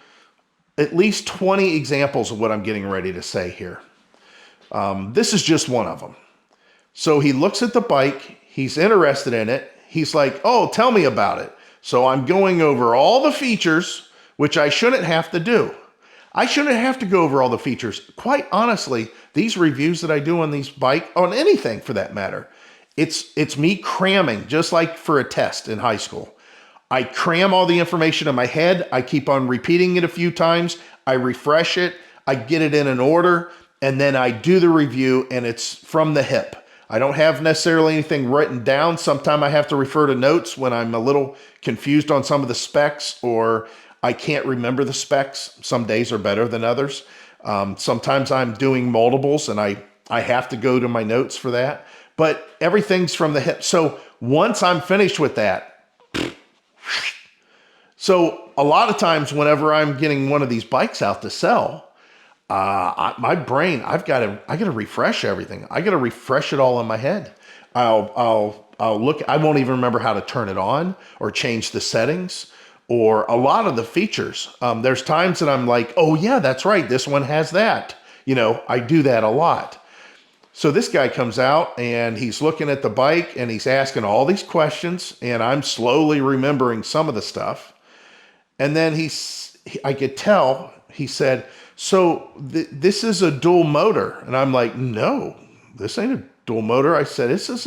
at least 20 examples of what I'm getting ready to say here. This is just one of them. So he looks at the bike, he's interested in it. He's like, oh, tell me about it. So I'm going over all the features, which I shouldn't have to do. I shouldn't have to go over all the features. Quite honestly, these reviews that I do on these bike, on anything for that matter, it's me cramming, just like for a test in high school. I cram all the information in my head. I keep on repeating it a few times. I refresh it. I get it in an order, and then I do the review, and it's from the hip. I don't have necessarily anything written down. Sometimes I have to refer to notes when I'm a little confused on some of the specs, or I can't remember the specs. Some days are better than others. Sometimes I'm doing multiples, and I have to go to my notes for that. But everything's from the hip. So once I'm finished with that, so a lot of times whenever I'm getting one of these bikes out to sell, my brain, I got to refresh everything. I got to refresh it all in my head. I'll look, I won't even remember how to turn it on or change the settings or a lot of the features. There's times that I'm like, oh yeah, that's right. This one has that. I do that a lot. So this guy comes out and he's looking at the bike and he's asking all these questions, and I'm slowly remembering some of the stuff. And then I could tell, he said, so this is a dual motor. And I'm like, no, this ain't a dual motor. I said, this is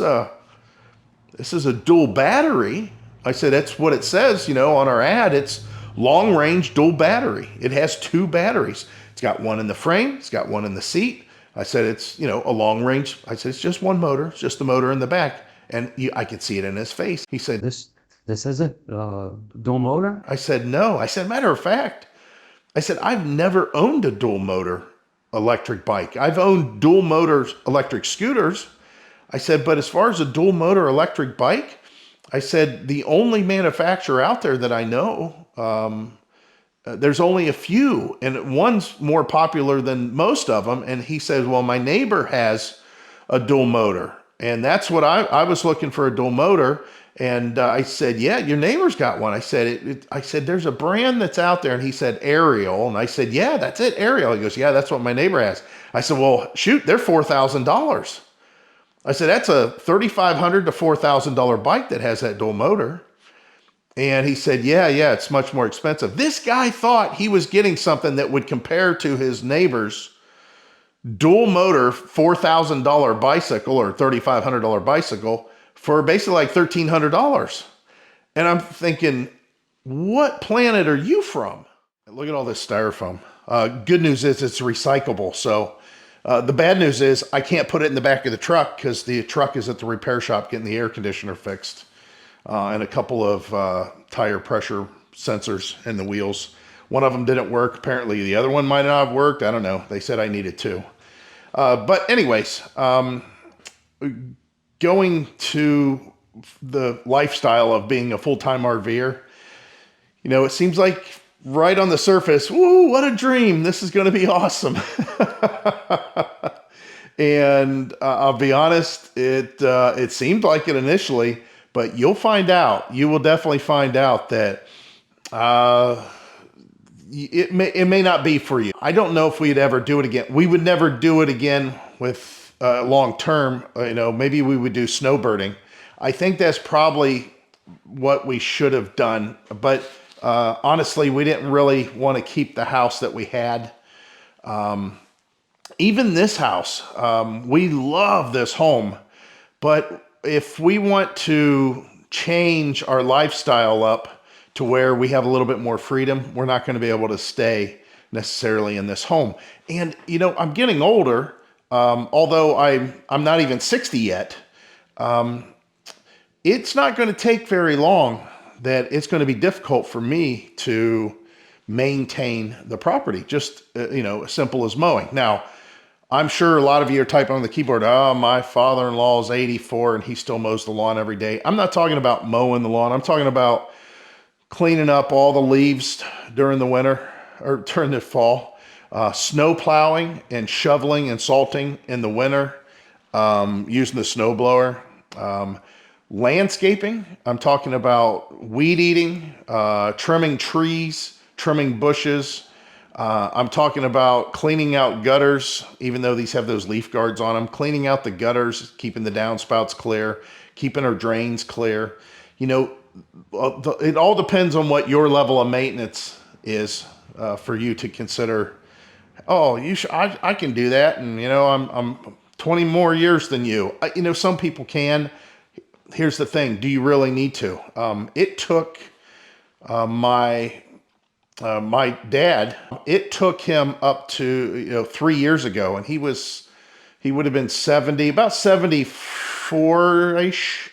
a dual battery. I said, that's what it says, on our ad. It's long range dual battery. It has 2 batteries. It's got one in the frame. It's got one in the seat. I said, it's, a long range. I said, it's just one motor. It's just the motor in the back. And I could see it in his face. He said, This is a dual motor? I said, no. I said, matter of fact, I said, I've never owned a dual motor electric bike. I've owned dual motor electric scooters. I said, but as far as a dual motor electric bike, I said, the only manufacturer out there that I know, there's only a few, and one's more popular than most of them. And he said, well, my neighbor has a dual motor. And that's what I was looking for, a dual motor. And I said, yeah, your neighbor's got one. I said, I said, there's a brand that's out there. And he said, Ariel. And I said, yeah, that's it, Ariel. He goes, yeah, that's what my neighbor has. I said, well, shoot, they're $4,000. I said, that's a $3,500 to $4,000 bike that has that dual motor. And he said, yeah, it's much more expensive. This guy thought he was getting something that would compare to his neighbor's dual motor $4,000 bicycle or $3,500 bicycle for basically like $1,300. And I'm thinking, what planet are you from? Look at all this styrofoam. Good news is it's recyclable. So the bad news is I can't put it in the back of the truck because the truck is at the repair shop getting the air conditioner fixed and a couple of tire pressure sensors in the wheels. One of them didn't work. Apparently the other one might not have worked. I don't know. They said I needed two. But anyways, going to the lifestyle of being a full-time RVer, you know, it seems like right on the surface, woo, what a dream. This is going to be awesome. And I'll be honest, it seemed like it initially, but you'll find out. You will definitely find out that it may not be for you. I don't know if we'd ever do it again. We would never do it again with long term. You know, maybe we would do snowbirding. I think that's probably what we should have done. But honestly, we didn't really want to keep the house that we had. Even this house, we love this home. But if we want to change our lifestyle up to where we have a little bit more freedom, we're not going to be able to stay necessarily in this home. And, you know, I'm getting older, although I'm not even 60 yet. It's not going to take very long that it's going to be difficult for me to maintain the property, just, you know, as simple as mowing. Now, I'm sure a lot of you are typing on the keyboard, oh, my father-in-law is 84 and he still mows the lawn every day. I'm not talking about mowing the lawn. I'm talking about cleaning up all the leaves during the winter or during the fall, snow plowing and shoveling and salting in the winter, using the snow blower, landscaping. I'm talking about weed eating, trimming trees, trimming bushes. I'm talking about cleaning out gutters, even though these have those leaf guards on them, cleaning out the gutters, keeping the downspouts clear, keeping our drains clear. You know, it all depends on what your level of maintenance is for you to consider. Oh, I can do that, and you know, I'm 20 more years than you. You know, some people can. Here's the thing: do you really need to? It took my dad. It took him up to 3 years ago, and he would have been 70, about 74-ish.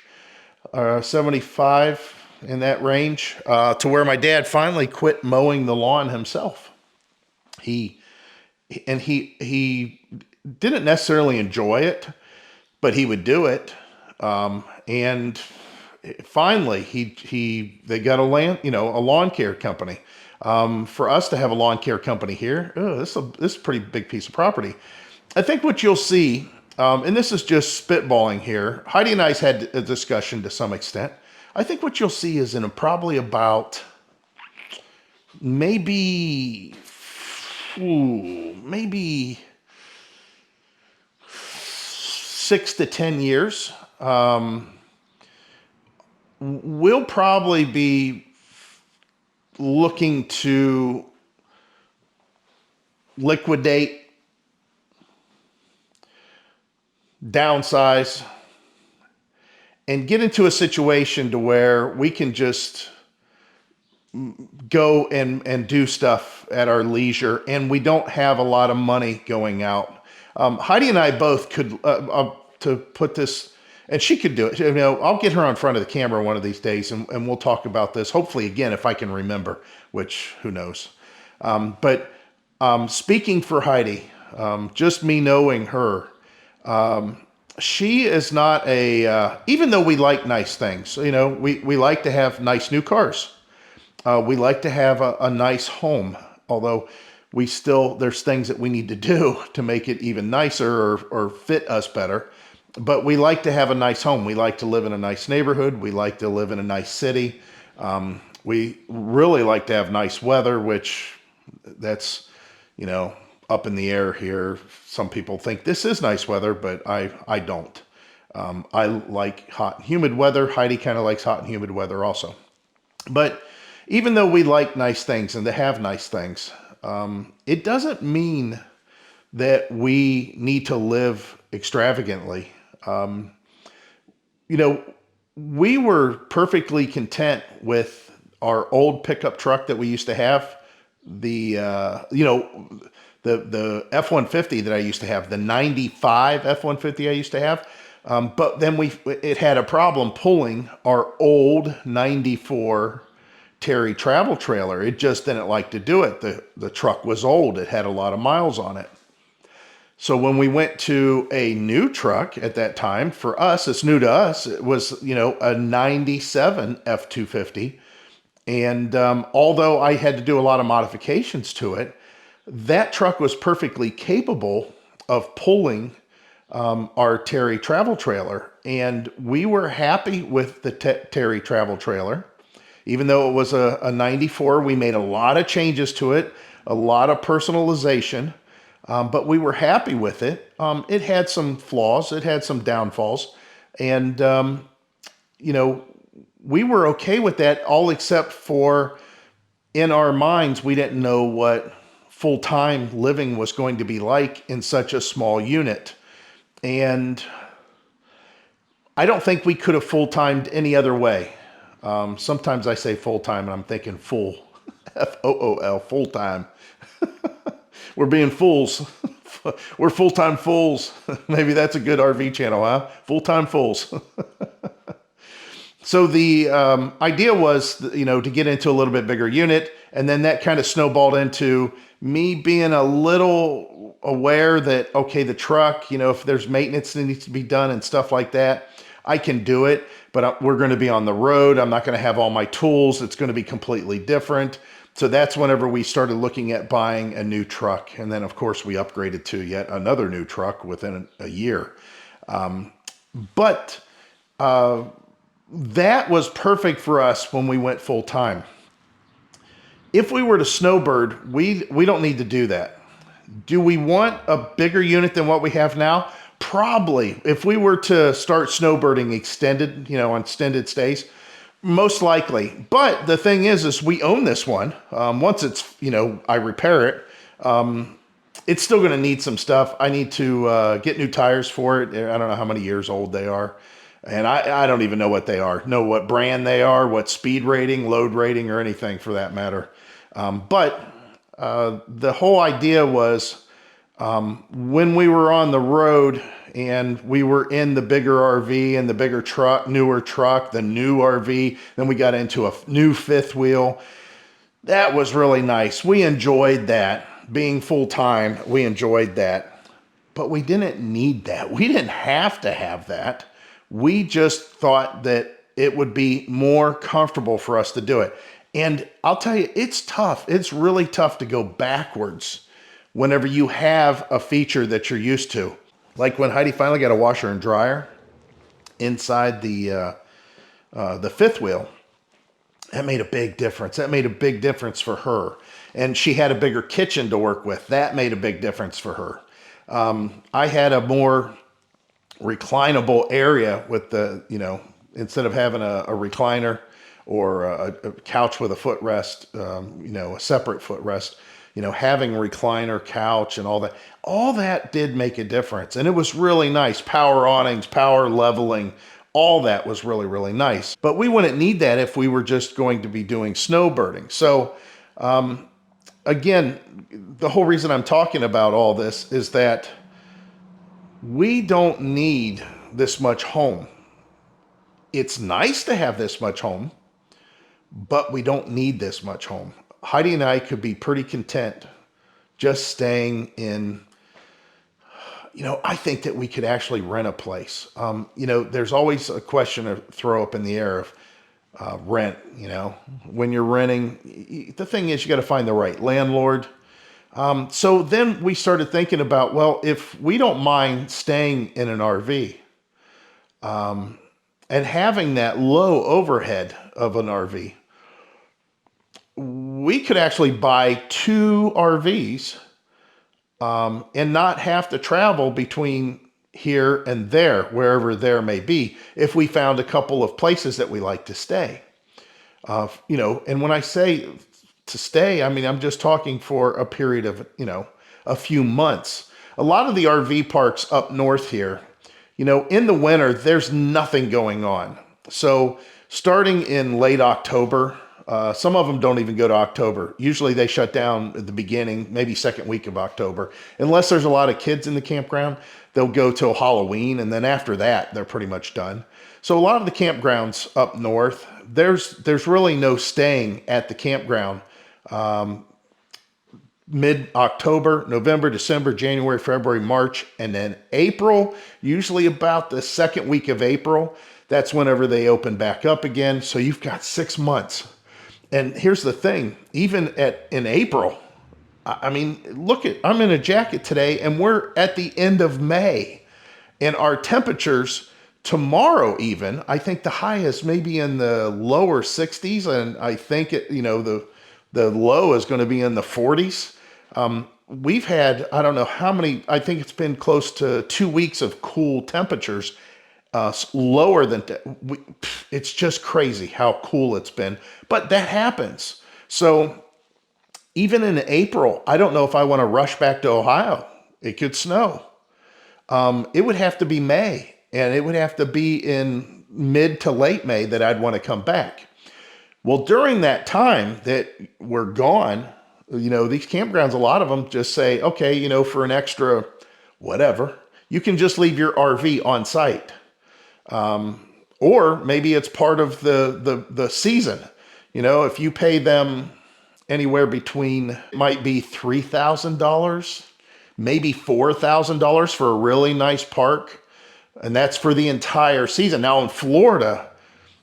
75 in that range, to where my dad finally quit mowing the lawn himself. He didn't necessarily enjoy it, but he would do it. And finally they got a lawn care company. For us to have a lawn care company here, this is a pretty big piece of property. I think what you'll see, and this is just spitballing here, Heidi and I's had a discussion to some extent. I think what you'll see is in probably about maybe 6 to 10 years, we'll probably be looking to liquidate, downsize, and get into a situation to where we can just go and do stuff at our leisure, and we don't have a lot of money going out. Heidi and I both could, to put this, and she could do it. You know, I'll get her on front of the camera one of these days, and we'll talk about this. Hopefully, again, if I can remember, which who knows. But speaking for Heidi, just me knowing her, she is not even though we like nice things, you know, we like to have nice new cars. We like to have a nice home, although there's things that we need to do to make it even nicer or fit us better. But we like to have a nice home. We like to live in a nice neighborhood. We like to live in a nice city. We really like to have nice weather, which that's, you know, up in the air here. Some people think this is nice weather, but I don't. I like hot and humid weather. Heidi kind of likes hot and humid weather also. But even though we like nice things and to have nice things, it doesn't mean that we need to live extravagantly. You you know, we were perfectly content with our old pickup truck that we used to have. The F-150 that I used to have, the 95 F-150 I used to have. But then it had a problem pulling our old 94 Terry travel trailer. It just didn't like to do it. The truck was old. It had a lot of miles on it. So when we went to a new truck at that time, for us, it's new to us, it was, a 97 F-250. And although I had to do a lot of modifications to it, that truck was perfectly capable of pulling our Terry travel trailer. And we were happy with the Terry travel trailer. Even though it was a 94, we made a lot of changes to it, a lot of personalization. But we were happy with it. It had some flaws. It had some downfalls. And, we were okay with that, all except for in our minds, we didn't know what full-time living was going to be like in such a small unit. And I don't think we could have full-timed any other way. Sometimes I say full-time and I'm thinking full, F-O-O-L, full-time. We're being fools. We're full-time fools. Maybe that's a good RV channel, huh? Full-time fools. So the idea was, to get into a little bit bigger unit. And then that kind of snowballed into me being a little aware that, okay, the truck, if there's maintenance that needs to be done and stuff like that, I can do it. But we're going to be on the road. I'm not going to have all my tools. It's going to be completely different. So that's whenever we started looking at buying a new truck. And then, of course, we upgraded to yet another new truck within a year. But that was perfect for us when we went full time. If we were to snowbird, we don't need to do that. Do we want a bigger unit than what we have now? Probably. If we were to start snowbirding extended, on extended stays, most likely. But the thing is we own this one. Once it's, I repair it, it's still going to need some stuff. I need to get new tires for it. I don't know how many years old they are. And I don't even know what they are, know what brand they are, what speed rating, load rating, or anything for that matter. But the whole idea was when we were on the road and we were in the bigger RV and the bigger truck, newer truck, the new RV, then we got into a new fifth wheel. That was really nice. We enjoyed that. Being full time, we enjoyed that. But we didn't need that. We didn't have to have that. We just thought that it would be more comfortable for us to do it. And I'll tell you, it's tough. It's really tough to go backwards whenever you have a feature that you're used to. Like when Heidi finally got a washer and dryer inside the fifth wheel, that made a big difference. That made a big difference for her. And she had a bigger kitchen to work with. That made a big difference for her. I had a more reclinable area with the, instead of having a recliner or a couch with a footrest, a separate footrest, having a recliner couch and all that did make a difference. And it was really nice. Power awnings, power leveling, all that was really, really nice. But we wouldn't need that if we were just going to be doing snowbirding. So, again, the whole reason I'm talking about all this is that we don't need this much home. It's nice to have this much home, but we don't need this much home. Heidi and I could be pretty content just staying in, I think that we could actually rent a place. There's always a question to throw up in the air of rent, when you're renting. The thing is, you got to find the right landlord. So then we started thinking about, well, if we don't mind staying in an RV, and having that low overhead of an RV, we could actually buy 2 RVs, and not have to travel between here and there, wherever there may be, if we found a couple of places that we like to stay. And when I say to stay, I mean, I'm just talking for a period of, a few months. A lot of the RV parks up north here, in the winter, there's nothing going on. So starting in late October, some of them don't even go to October. Usually they shut down at the beginning, maybe second week of October. Unless there's a lot of kids in the campground, they'll go till Halloween, and then after that, they're pretty much done. So a lot of the campgrounds up north, there's really no staying at the campground mid-October, November, December, January, February, March, and then April, usually about the second week of April. That's whenever they open back up again. So you've got 6 months. And here's the thing, even in April, I mean, I'm in a jacket today and we're at the end of May, and our temperatures tomorrow, even, I think the high is maybe in the lower 60s. And I think the low is going to be in the 40s. We've had, I don't know how many, I think it's been close to 2 weeks of cool temperatures, lower than, it's just crazy how cool it's been, but that happens. So even in April, I don't know if I want to rush back to Ohio. It could snow. It would have to be May, and it would have to be in mid to late May that I'd want to come back. Well, during that time that we're gone, these campgrounds, a lot of them just say, okay, for an extra whatever, you can just leave your RV on site. Or maybe it's part of the season. If you pay them anywhere between, it might be $3,000, maybe $4,000 for a really nice park. And that's for the entire season. Now in Florida,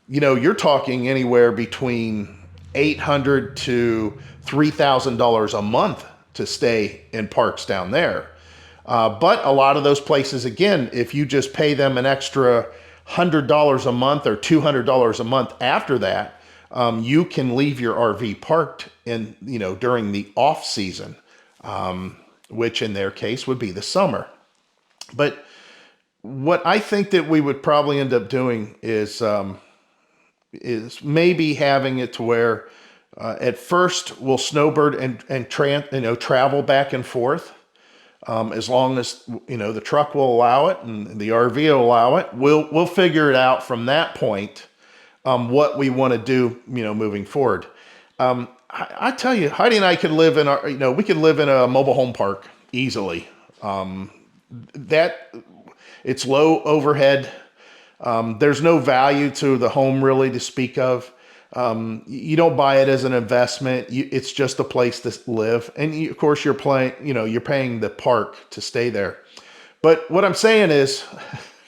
you're talking anywhere between $800 to $3,000 a month to stay in parks down there. But a lot of those places, again, if you just pay them an extra $100 a month or $200 a month after that, you can leave your RV parked in, during the off season, which in their case would be the summer. But what I think that we would probably end up doing is maybe having it to where at first we'll snowbird and travel back and forth. As long as, the truck will allow it and the RV will allow it, we'll figure it out from that point, what we want to do, moving forward. I tell you, Heidi and I could live we could live in a mobile home park easily. It's low overhead. There's no value to the home really to speak of. You don't buy it as an investment. It's just a place to live. And of course you're paying the park to stay there. But what I'm saying is,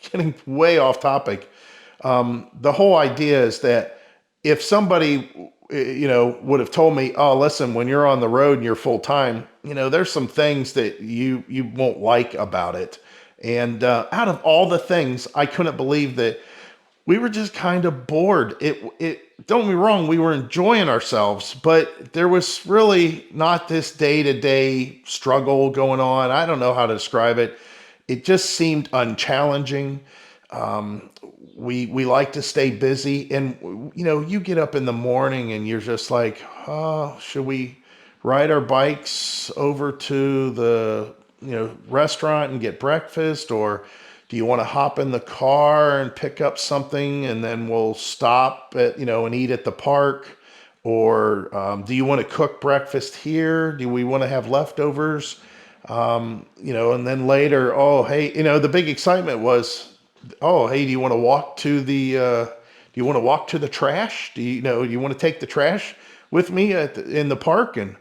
getting way off topic, the whole idea is that if somebody, would have told me, oh, listen, when you're on the road and you're full time, there's some things that you won't like about it. And out of all the things, I couldn't believe that we were just kind of bored. Don't get me wrong, we were enjoying ourselves, but there was really not this day-to-day struggle going on. I don't know how to describe it. It just seemed unchallenging. We like to stay busy, and you get up in the morning and you're just like, oh, should we ride our bikes over to the restaurant and get breakfast, or do you want to hop in the car and pick up something and then we'll stop at, and eat at the park? Or do you want to cook breakfast here? Do we want to have leftovers? And then later, oh, hey, the big excitement was, oh, hey, do you want to walk to the trash? Do you want to take the trash with me in the park? And,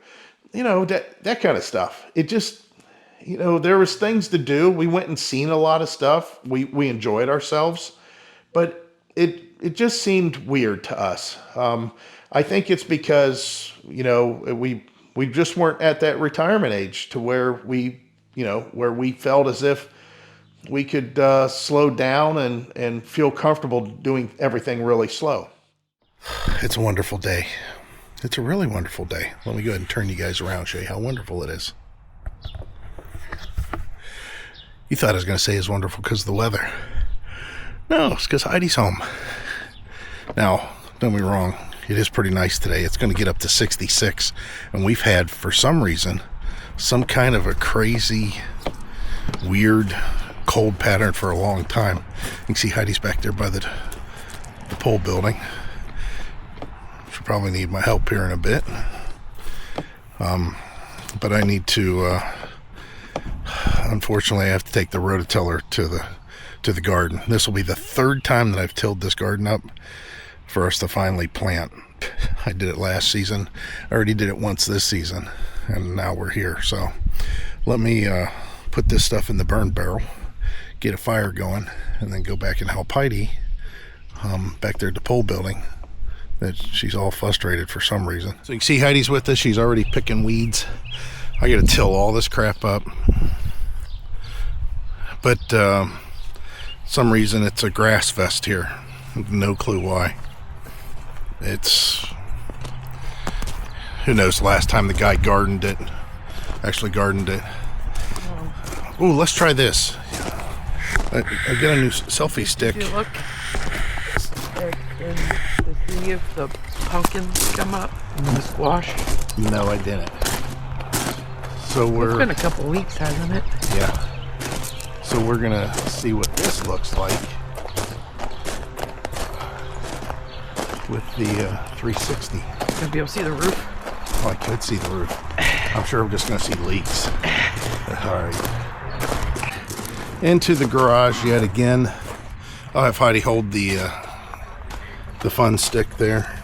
that kind of stuff. It just, there was things to do. We went and seen a lot of stuff. We enjoyed ourselves, but it just seemed weird to us. I think it's because, we just weren't at that retirement age to where we felt as if we could slow down and feel comfortable doing everything really slow. It's a wonderful day. It's a really wonderful day. Let me go ahead and turn you guys around and show you how wonderful it is. You thought I was going to say it's wonderful because of the weather. No, it's because Heidi's home. Now, don't get me wrong, it is pretty nice today. It's going to get up to 66, and we've had, for some reason, some kind of a crazy, weird cold pattern for a long time. You can see Heidi's back there by the pole building. She'll probably need my help here in a bit. But I need to, unfortunately, I have to take the rototiller to the garden. This will be the third time that I've tilled this garden up for us to finally plant. I did it last season. I already did it once this season, and now we're here. So let me put this stuff in the burn barrel, get a fire going, and then go back and help Heidi back there at the pole building. That she's all frustrated for some reason. So you can see Heidi's with us. She's already picking weeds. I gotta till all this crap up, but some reason it's a grass fest here. No clue why. It's, who knows the last time the guy actually gardened it. Ooh, let's try this. I got a new selfie stick. Did you look to see if the pumpkins come up and the squash? No, I didn't. So It's been a couple weeks, hasn't it? Yeah. So we're gonna see what this looks like with the 360. Gonna be able to see the roof. Oh, I could see the roof. I'm sure I'm just gonna see leaks. All right. Into the garage yet again. I'll have Heidi hold the fun stick there.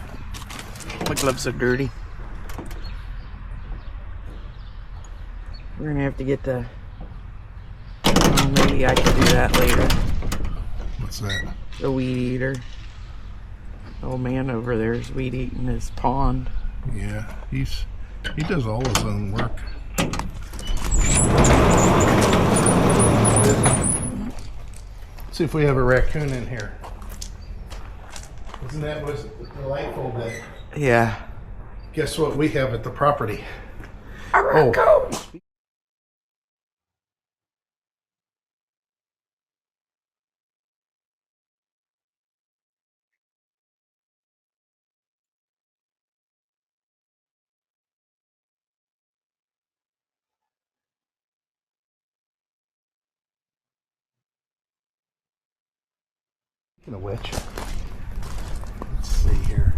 My gloves are dirty. We're gonna have to get the. Maybe I can do that later. What's that? The weed eater. Old man over there is weed eating his pond. Yeah, he does all his own work. See if we have a raccoon in here. Isn't that was delightful that? Yeah. Guess what we have at the property? A raccoon! A witch. Let's see here.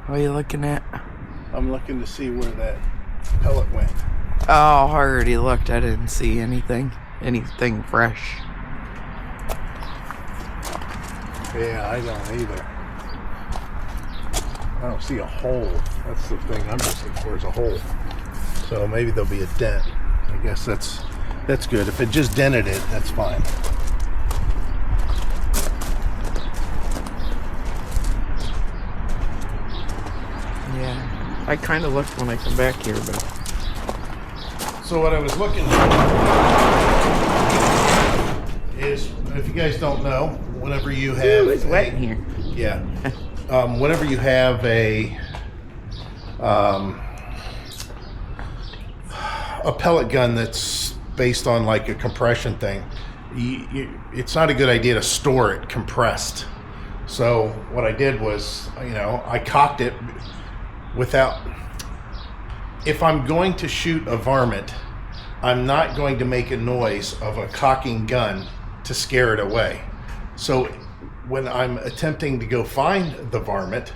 What are you looking at? I'm looking to see where that pellet went. Oh, I already looked. I didn't see anything fresh. Yeah, I don't either. I don't see a hole. That's the thing I'm just looking for, is a hole. So maybe there'll be a dent. I guess that's good. If it just dented it, that's fine. Yeah. I kind of looked when I come back here, but... So what I was looking for is, if you guys don't know, whenever you have... Ooh, it's wet in here. Yeah. Whenever you have a pellet gun that's based on like a compression thing, it's not a good idea to store it compressed. So what I did was, I cocked it without... If I'm going to shoot a varmint, I'm not going to make a noise of a cocking gun to scare it away. So when I'm attempting to go find the varmint,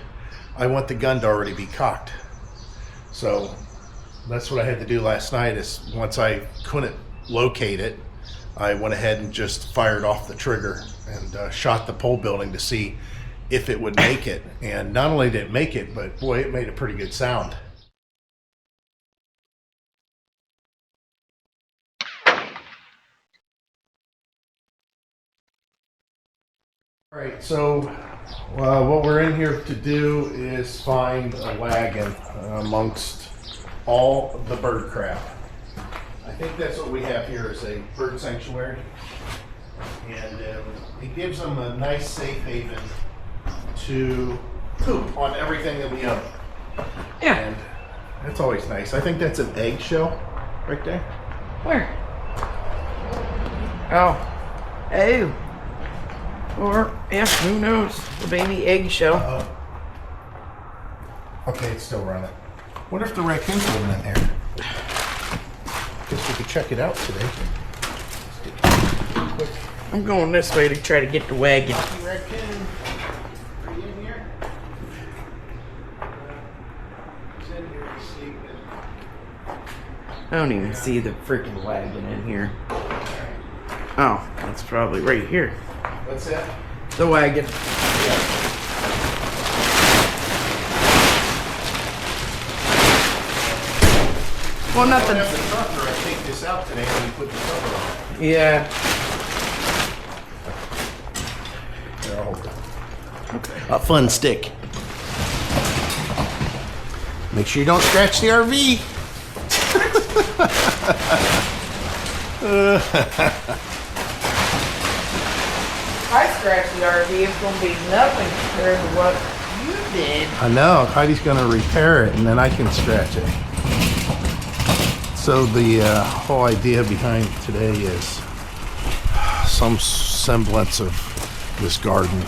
I want the gun to already be cocked. So that's what I had to do last night, is once I couldn't locate it, I went ahead and just fired off the trigger and shot the pole building to see if it would make it. And not only did it make it, but boy, it made a pretty good sound. All right, so what we're in here to do is find a wagon amongst all the bird crap. I think that's what we have here, is a bird sanctuary. And it gives them a nice safe haven to poop on everything that we own. Yeah. And that's always nice. I think that's an eggshell right there. Where? Oh. Oh. Or, yeah, who knows? The baby eggshell. Okay, it's still running. What if the raccoon's living in here? Guess we could check it out today. I'm going this way to try to get the wagon. Raccoon, are you in here? He's in here sleeping. I don't even see the freaking wagon in here. Oh, that's probably right here. What's that? The wagon. Well, nothing. I take this out today and we put the cover on. Yeah. Here, I'll hold it. A fun stick. Make sure you don't scratch the RV. I scratched the RV. It's going to be nothing compared to what you did. I know. Heidi's going to repair it and then I can scratch it. So the whole idea behind today is some semblance of this garden,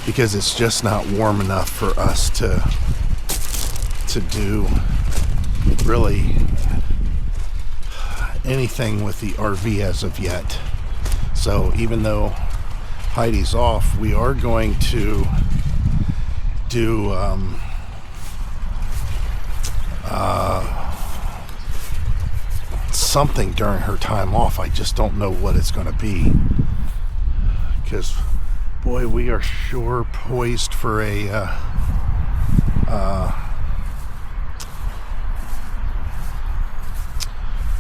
because it's just not warm enough for us to do really anything with the RV as of yet. So even though Heidi's off, we are going to do something during her time off. I just don't know what it's going to be, because boy, we are sure poised for a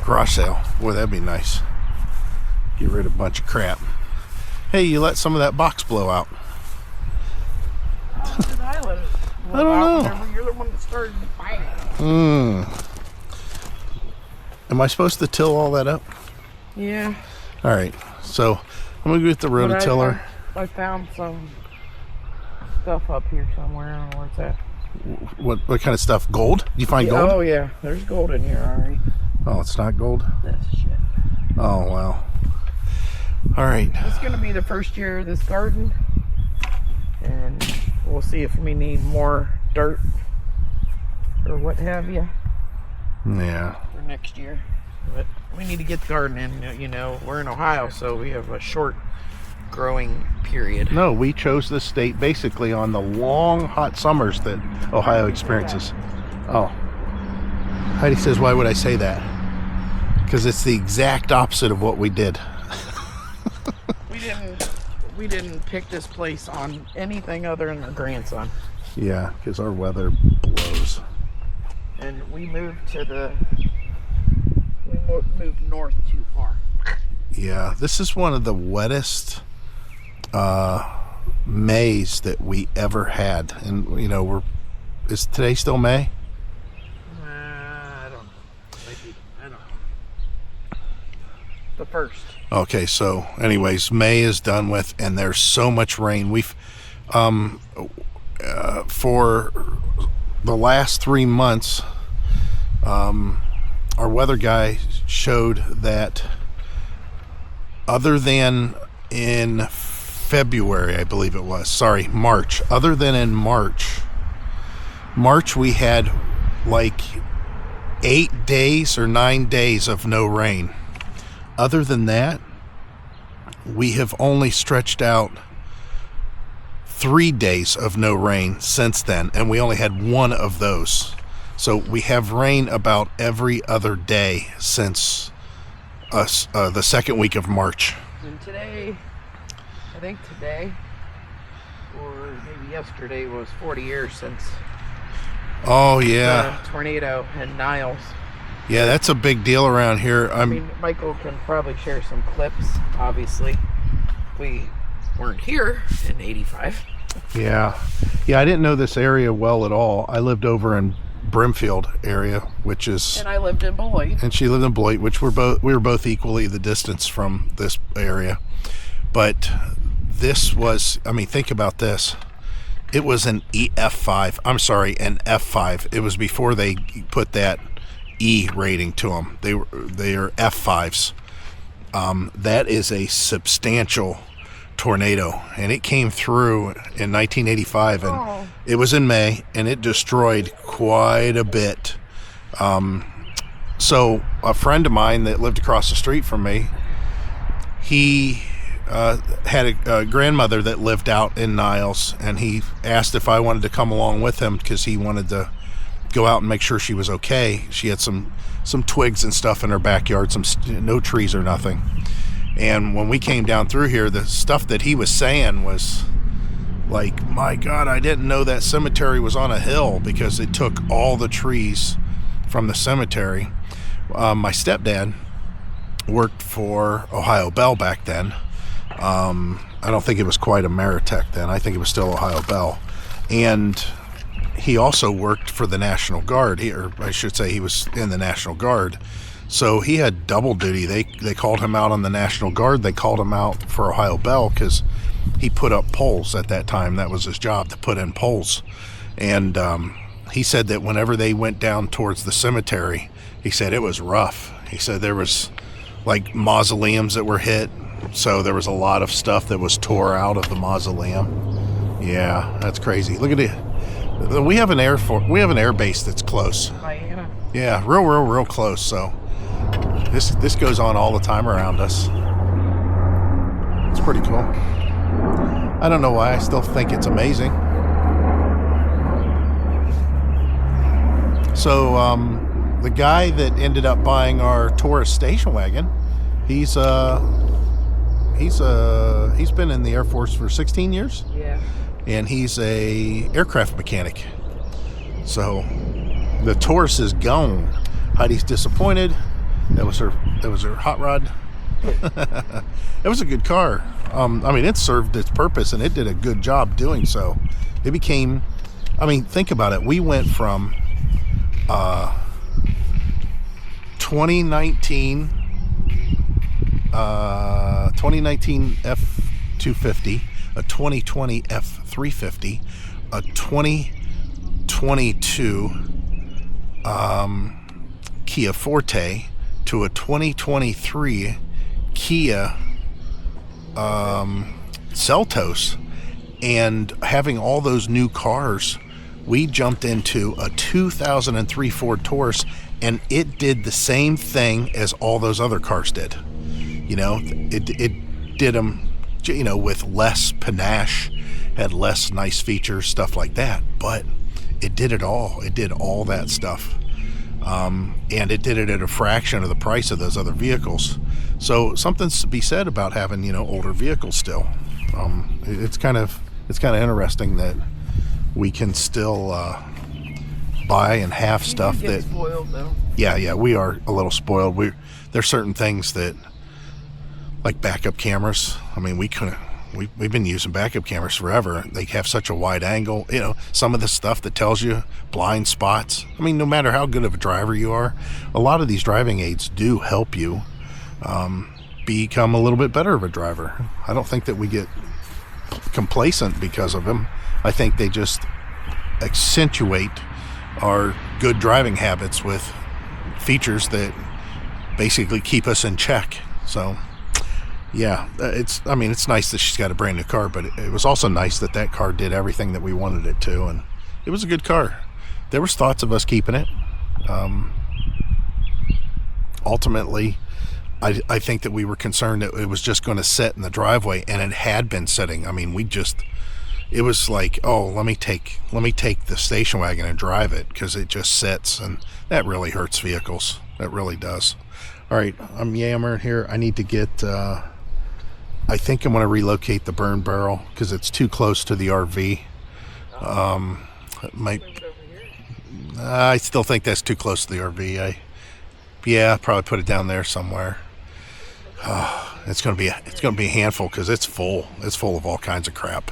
garage sale. Boy, that'd be nice. Get rid of a bunch of crap. Hey, you let some of that box blow out. How did I let it I don't know. Remember, you're the one that started banging. Am I supposed to till all that up? Yeah. All right, so I'm gonna get the rototiller. I found some stuff up here somewhere. I don't know where it's at. What kind of stuff? Gold? You find gold? Oh yeah, there's gold in here. All right. Oh, it's not gold? That's shit. Oh, wow. All right. It's gonna be the first year of this garden, and we'll see if we need more dirt or what have you Yeah. for next year. But we need to get the garden in. You know, we're in Ohio, so we have a short growing period. No, we chose this state basically on the long, hot summers that Ohio experiences. Oh. Heidi says, why would I say that? Because it's the exact opposite of what we did. We didn't pick this place on anything other than our grandson. Yeah, because our weather blows. And we moved moved north too far. Yeah, this is one of the wettest Mays that we ever had. And, you know, is today still May? I don't know. Maybe, I don't know. The first. Okay, so anyways, May is done with, and there's so much rain. We've for the last 3 months, our weather guy showed that other than in February, I believe it was, March, other than in March we had like 8 days or 9 days of no rain. Other than that, we have only stretched out 3 days of no rain since then, and we only had one of those. So we have rain about every other day since the second week of March. And today, I think today, or maybe yesterday, was 40 years since Oh yeah, the tornado in Niles. yeah, that's a big deal around here. I mean, Michael can probably share some clips. Obviously, we weren't here in '85. Yeah, I didn't know this area well at all. I lived over in Brimfield area, which is, And I lived in Beloit. and she lived in Beloit, which we were both equally the distance from this area. But this was, I mean, think about this. It was an F5. I'm sorry, an F5. It was before they put that E rating to them. They are F5s. That is a substantial tornado, and it came through in 1985, and it was in May, and it destroyed quite a bit. So a friend of mine that lived across the street from me, he had a grandmother that lived out in Niles, and he asked if I wanted to come along with him because he wanted to go out and make sure she was okay. She had some twigs and stuff in her backyard, no trees or nothing. And when we came down through here, the stuff that he was saying was like, my God, I didn't know that cemetery was on a hill, because it took all the trees from the cemetery. My stepdad worked for Ohio Bell back then. I don't think it was quite Ameritech then. I think it was still Ohio Bell. And he also worked for the National Guard, or I should say he was in the National Guard. So he had double duty. They called him out on the National Guard. They called him out for Ohio Bell because he put up poles at that time. That was his job, to put in poles. And he said that whenever they went down towards the cemetery, he said it was rough. He said there was like mausoleums that were hit. So there was a lot of stuff that was tore out of the mausoleum. Yeah, that's crazy. Look at it. We have an air base that's close. Diana. Yeah, real close. So this goes on all the time around us. It's pretty cool. I don't know why. I still think it's amazing. So the guy that ended up buying our Taurus station wagon, he's been in the Air Force for 16 years. Yeah. And he's a aircraft mechanic. So the Taurus is gone. Heidi's disappointed. That was her hot rod. It was a good car. I mean, it served its purpose, and it did a good job doing so. It became, I mean, think about it. We went from 2019 F-250, a 2020 F-350, a 2022 Kia Forte, to a 2023 Kia Seltos. And having all those new cars, we jumped into a 2003 Ford Taurus, and it did the same thing as all those other cars did. You know, it did them, you know, with less panache, had less nice features, stuff like that, but it did it all. It did all that stuff. And it did it at a fraction of the price of those other vehicles. So something's to be said about having, you know, older vehicles still. It's kind of interesting that we can still buy and have stuff that. Spoiled though. Yeah, we are a little spoiled. There's certain things that, like backup cameras. I mean, we've been using backup cameras forever. They have such a wide angle. You know, some of the stuff that tells you blind spots. I mean, no matter how good of a driver you are, a lot of these driving aids do help you become a little bit better of a driver. I don't think that we get complacent because of them. I think they just accentuate our good driving habits with features that basically keep us in check. So yeah, it's nice that she's got a brand new car, but it was also nice that car did everything that we wanted it to, and it was a good car. There was thoughts of us keeping it. Ultimately, I think that we were concerned that it was just going to sit in the driveway, and it had been sitting. I mean, it was like, oh, let me take the station wagon and drive it, because it just sits, and that really hurts vehicles. That really does. All right, I'm yammering here. I need to get, I think I'm going to relocate the burn barrel because it's too close to the RV. I still think that's too close to the RV. I'll probably put it down there somewhere. It's going to be a handful because it's full. It's full of all kinds of crap.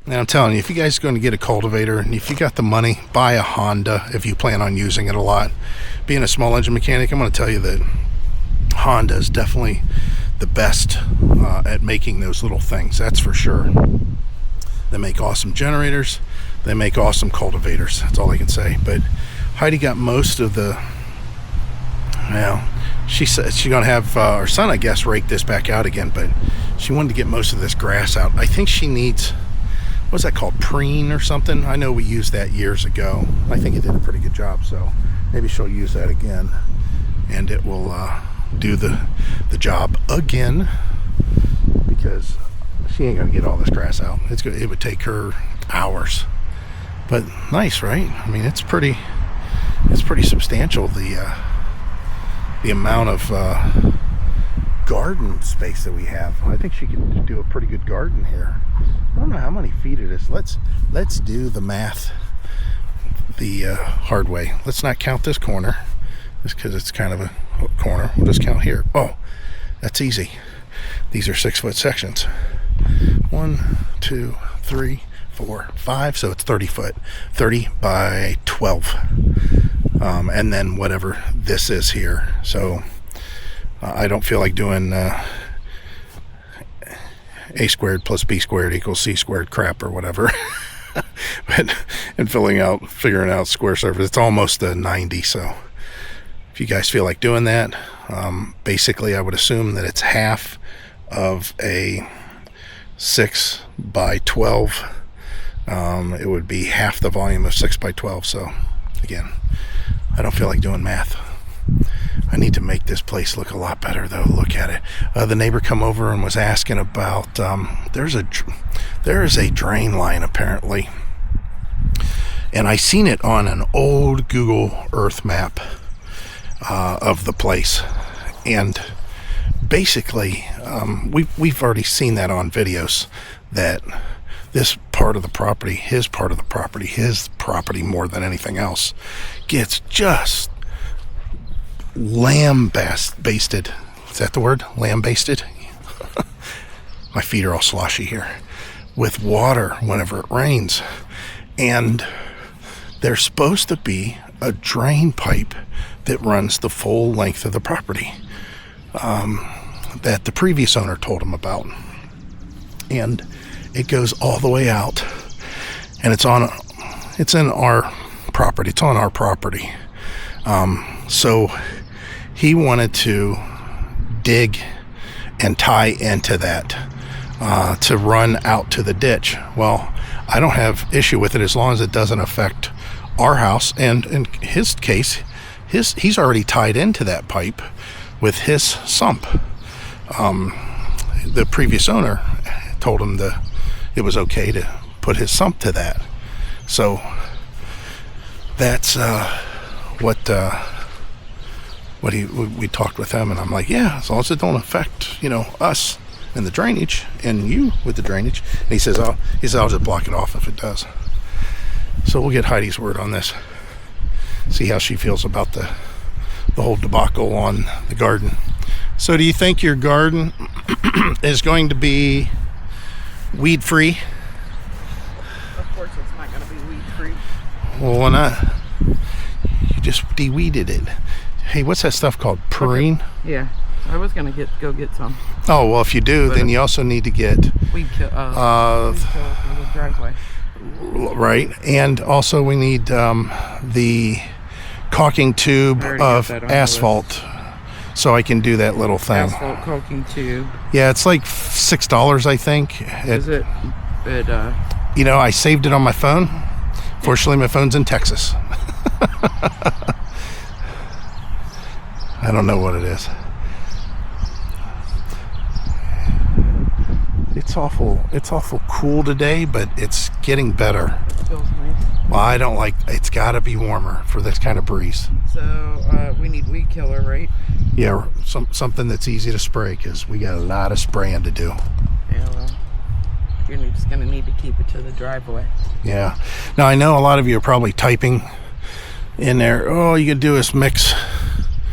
And I'm telling you, if you guys are going to get a cultivator, and if you got the money, buy a Honda if you plan on using it a lot. Being a small engine mechanic, I'm going to tell you that Honda is definitely the best at making those little things. That's for sure. They make awesome generators. They make awesome cultivators. That's all I can say. But Heidi got most of the, well, she said she's going to have her son, I guess, rake this back out again, but she wanted to get most of this grass out. I think she needs, what's that called, preen or something? I know we used that years ago. I think it did a pretty good job, so maybe she'll use that again, and it will do the job again, because she ain't gonna get all this grass out. It would take her hours. But nice, right? I mean, it's pretty substantial, the amount of garden space that we have. I think she could do a pretty good garden here. I don't know how many feet it is. Let's do the math the hard way. Let's not count this corner, just because it's kind of a corner. We'll just count here. Oh, that's easy. These are 6-foot sections. 1, 2, 3, 4, 5. So it's 30 foot. 30 by 12. And then whatever this is here. So I don't feel like doing a squared plus b squared equals c squared crap or whatever. But and figuring out square surface, it's almost a 90. So if you guys feel like doing that, basically I would assume that it's half of a 6 by 12. It would be half the volume of 6 by 12. So again, I don't feel like doing math. I need to make this place look a lot better, though. Look at it. The neighbor come over and was asking about, there is a drain line apparently, and I seen it on an old Google Earth map of the place, and basically we've already seen that on videos, that this part of the property, his property more than anything else, gets just lambasted. Is that the word? Lambasted? My feet are all sloshy here. With water whenever it rains. And there's supposed to be a drain pipe that runs the full length of the property, that the previous owner told him about. And it goes all the way out. And it's in our property. It's on our property. So he wanted to dig and tie into that to run out to the ditch. Well, I don't have issue with it as long as it doesn't affect our house. And in his case, he's already tied into that pipe with his sump. The previous owner told him it was okay to put his sump to that. So that's what we talked with him, and I'm like, yeah, as long as it don't affect, us and the drainage, and you with the drainage. And he says, I'll just block it off if it does. So we'll get Heidi's word on this. See how she feels about the whole debacle on the garden. So do you think your garden is going to be weed free? Of course it's not going to be weed free. Well, why not? You just de-weeded it. Hey, what's that stuff called? Perine? Yeah, I was going to go get some. Oh, well, if you do, then you also need to get Weed kill for the driveway. Right, and also we need the caulking tube of asphalt, so I can do that little thing. Asphalt caulking tube. Yeah, it's like $6, I think. Is it? I saved it on my phone. Fortunately, my phone's in Texas. I don't know what it is. It's awful cool today, but it's getting better. Feels nice. Well, I don't like, it's got to be warmer for this kind of breeze. So we need weed killer, right? Yeah, something that's easy to spray, because we got a lot of spraying to do. Yeah, well, you're just going to need to keep it to the driveway. Yeah. Now, I know a lot of you are probably typing in there, all you can do is mix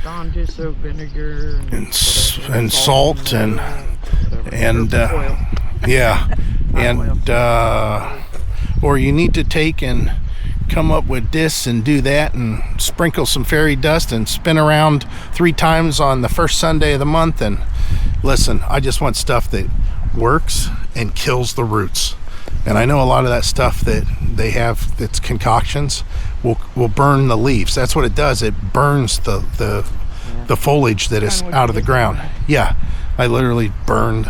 Dawn dish soap vinegar and salt and oil. yeah, and or you need to take and come up with this and do that and sprinkle some fairy dust and spin around 3 times on the first Sunday of the month. And listen, I just want stuff that works and kills the roots. And I know a lot of that stuff that they have that's concoctions will burn the leaves. That's what it does. It burns the foliage that is out of the ground. Yeah, I literally burned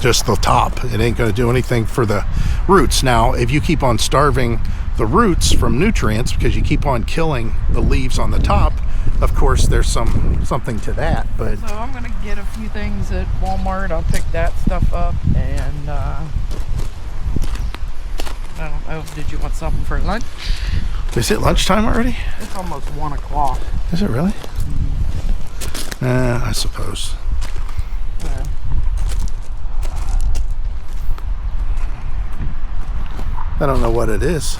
just the top. It ain't going to do anything for the roots. Now, if you keep on starving the roots from nutrients because you keep on killing the leaves on the top, of course there's something to that. But So I'm gonna get a few things at Walmart. I'll pick that stuff up, and I don't know, did you want something for lunch? is it lunchtime already? It's almost 1 o'clock. Is it really? I suppose. Yeah. I don't know what it is.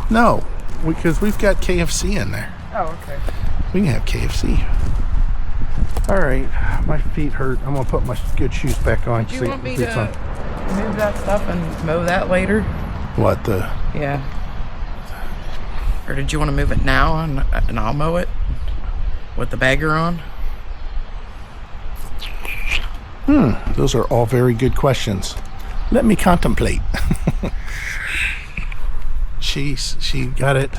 No, because we've got KFC in there. Oh, okay. We can have KFC. All right, my feet hurt. I'm gonna put my good shoes back on. Do you want me to move that stuff and mow that later? What the? Yeah. Or did you want to move it now and I'll mow it with the bagger on? Those are all very good questions. Let me contemplate. She got it.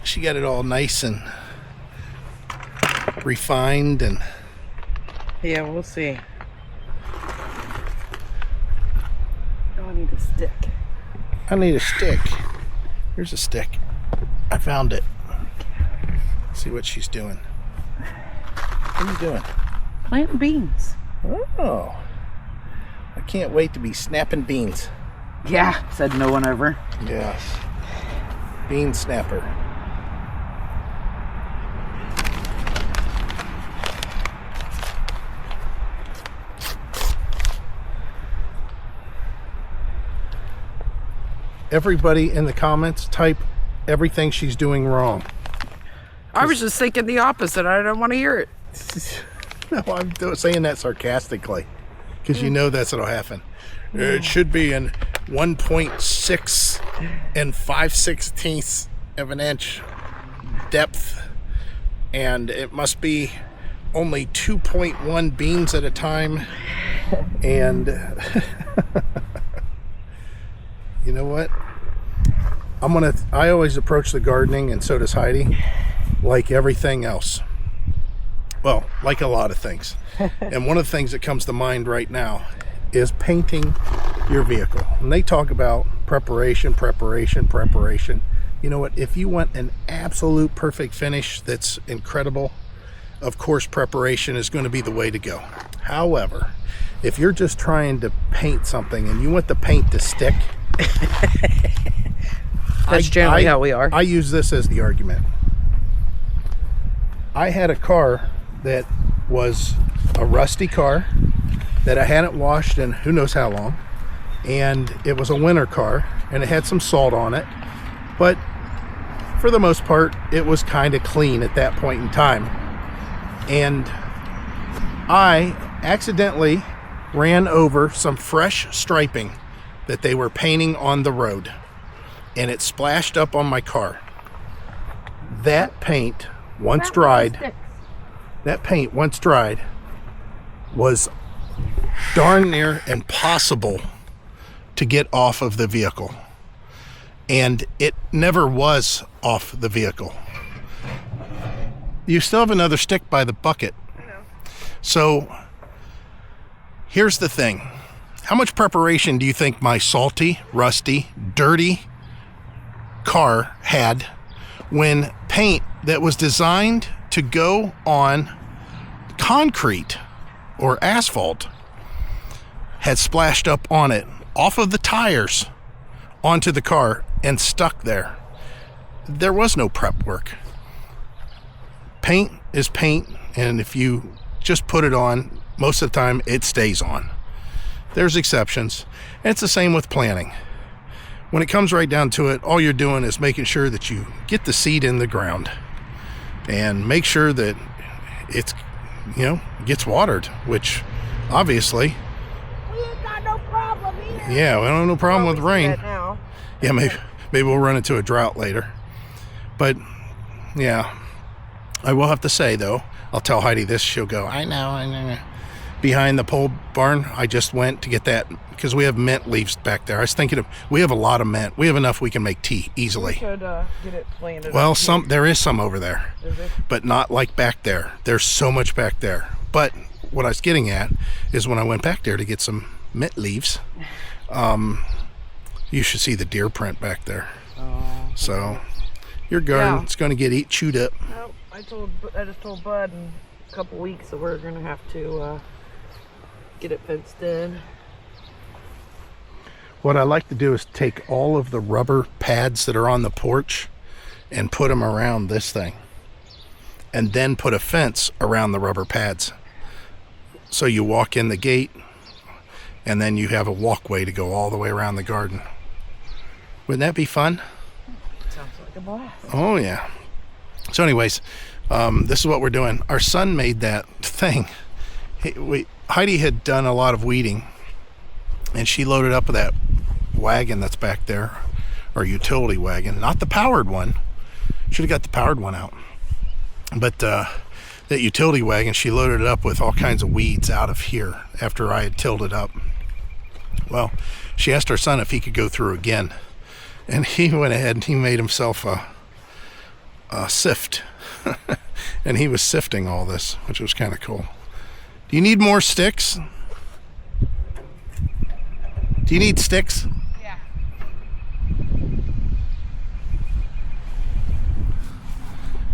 She got it all nice and refined and. Yeah, we'll see. Oh, I need a stick. I need a stick. Here's a stick. I found it. Let's see what she's doing. What are you doing? Planting beans. Oh. I can't wait to be snapping beans. Yeah, said no one ever. Yes. Bean snapper. Everybody in the comments type everything she's doing wrong. I was just thinking the opposite. I don't want to hear it. No, I'm saying that sarcastically because you know that's what'll happen. It should be in 1.6 and 5/16 of an inch depth, and it must be only 2.1 beans at a time. And you know what? I always approach the gardening, and so does Heidi, like everything else. Well, like a lot of things. And one of the things that comes to mind right now is painting your vehicle. And they talk about preparation. You know what? If you want an absolute perfect finish that's incredible, of course preparation is going to be the way to go. However, if you're just trying to paint something and you want the paint to stick, That's generally how we are. I use this as the argument. I had a car that was a rusty car that I hadn't washed in who knows how long, and it was a winter car and it had some salt on it, but for the most part it was kind of clean at that point in time. And I accidentally ran over some fresh striping that they were painting on the road, and it splashed up on my car. That paint once dried was darn near impossible to get off of the vehicle, and it never was off the vehicle. You still have another stick by the bucket. So here's the thing. How much preparation do you think my salty, rusty, dirty car had when paint that was designed to go on concrete or asphalt had splashed up on it, off of the tires, onto the car, and stuck there? There was no prep work. Paint is paint, and if you just put it on, most of the time it stays on. There's exceptions, and it's the same with planting. When it comes right down to it, all you're doing is making sure that you get the seed in the ground and make sure that it's, gets watered, which obviously, We ain't got no problem either. Yeah, we don't have no problem with Well, we see rain. that now. Yeah, maybe we'll run into a drought later. But yeah, I will have to say though, I'll tell Heidi this. She'll go, I know. Behind the pole barn, I just went to get that because we have mint leaves back there. I was thinking we have a lot of mint. We have enough we can make tea We easily. should get it planted. Well, up here. there is some over there, Is it? but not like back there. There's so much back there. But what I was getting at is when I went back there to get some mint leaves, you should see the deer print back there. Oh. So your garden's going to get chewed up. Nope. I just told Bud in a couple weeks that we're gonna have to get it fenced in. What I like to do is take all of the rubber pads that are on the porch and put them around this thing, and then put a fence around the rubber pads. So you walk in the gate, and then you have a walkway to go all the way around the garden. Wouldn't that be fun? Sounds like a blast. Oh yeah. So anyways, this is what we're doing. Our son made that thing. Heidi had done a lot of weeding, and she loaded up with that wagon that's back there, or utility wagon, not the powered one. Should have got the powered one out. But that utility wagon, she loaded it up with all kinds of weeds out of here after I had tilled it up. Well, she asked our son if he could go through again, and he went ahead and he made himself a sift. And he was sifting all this, which was kind of cool. Do you need more sticks? Do you need sticks? Yeah.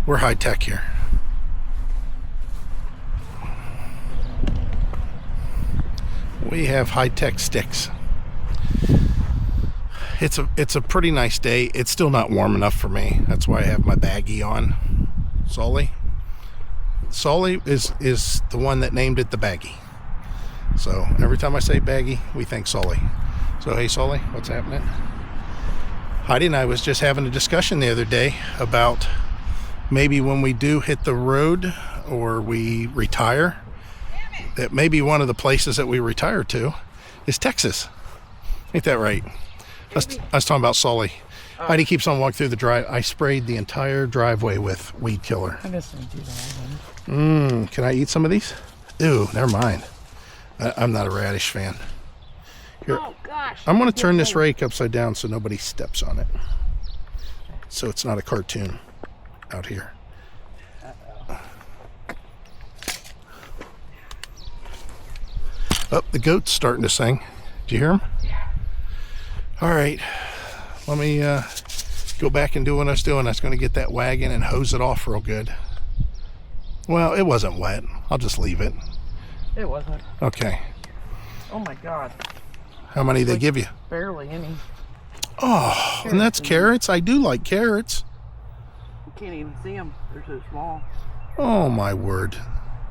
We're high tech here. We have high tech sticks. It's a pretty nice day. It's still not warm enough for me. That's why I have my baggie on. Sully is the one that named it the baggie. So every time I say baggie, we thank Sully. So hey Sully, what's happening? Heidi and I was just having a discussion the other day about maybe when we do hit the road or we retire, that maybe one of the places that we retire to is Texas. Ain't that right? I was talking about Sully. Heidi keeps on walking through the drive. I sprayed the entire driveway with weed killer. I guess I do that. Can I eat some of these? Ew, never mind. I'm not a radish fan. Here, Oh gosh. I'm going to turn this rake upside down so nobody steps on it. So it's not a cartoon out here. Oh, the goat's starting to sing. Did you hear him? Yeah. All right. Let me go back and do what I was doing. I was going to get that wagon and hose it off real good. Well, it wasn't wet. I'll just leave it. It wasn't. Okay. Oh my god. How many they give you? Barely any. Oh, and that's carrots. I do like carrots. You can't even see them. They're so small. Oh my word.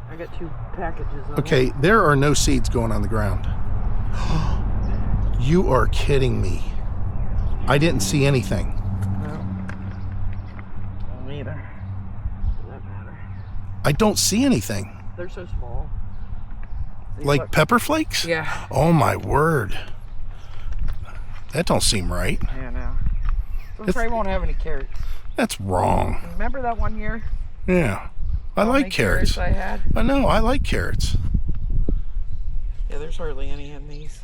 I got 2 packages of Okay, them. there are no seeds going on the ground. You are kidding me. I didn't see anything. No. Me either. For that matter. I don't see anything. They're so small. See, Like look. pepper flakes? Yeah. Oh my word. That don't seem right. Yeah, no. So I'm afraid we won't have any carrots. That's wrong. Remember that one year? Yeah. I How like many carrots. I had? I know, I like carrots. Yeah, there's hardly any in these.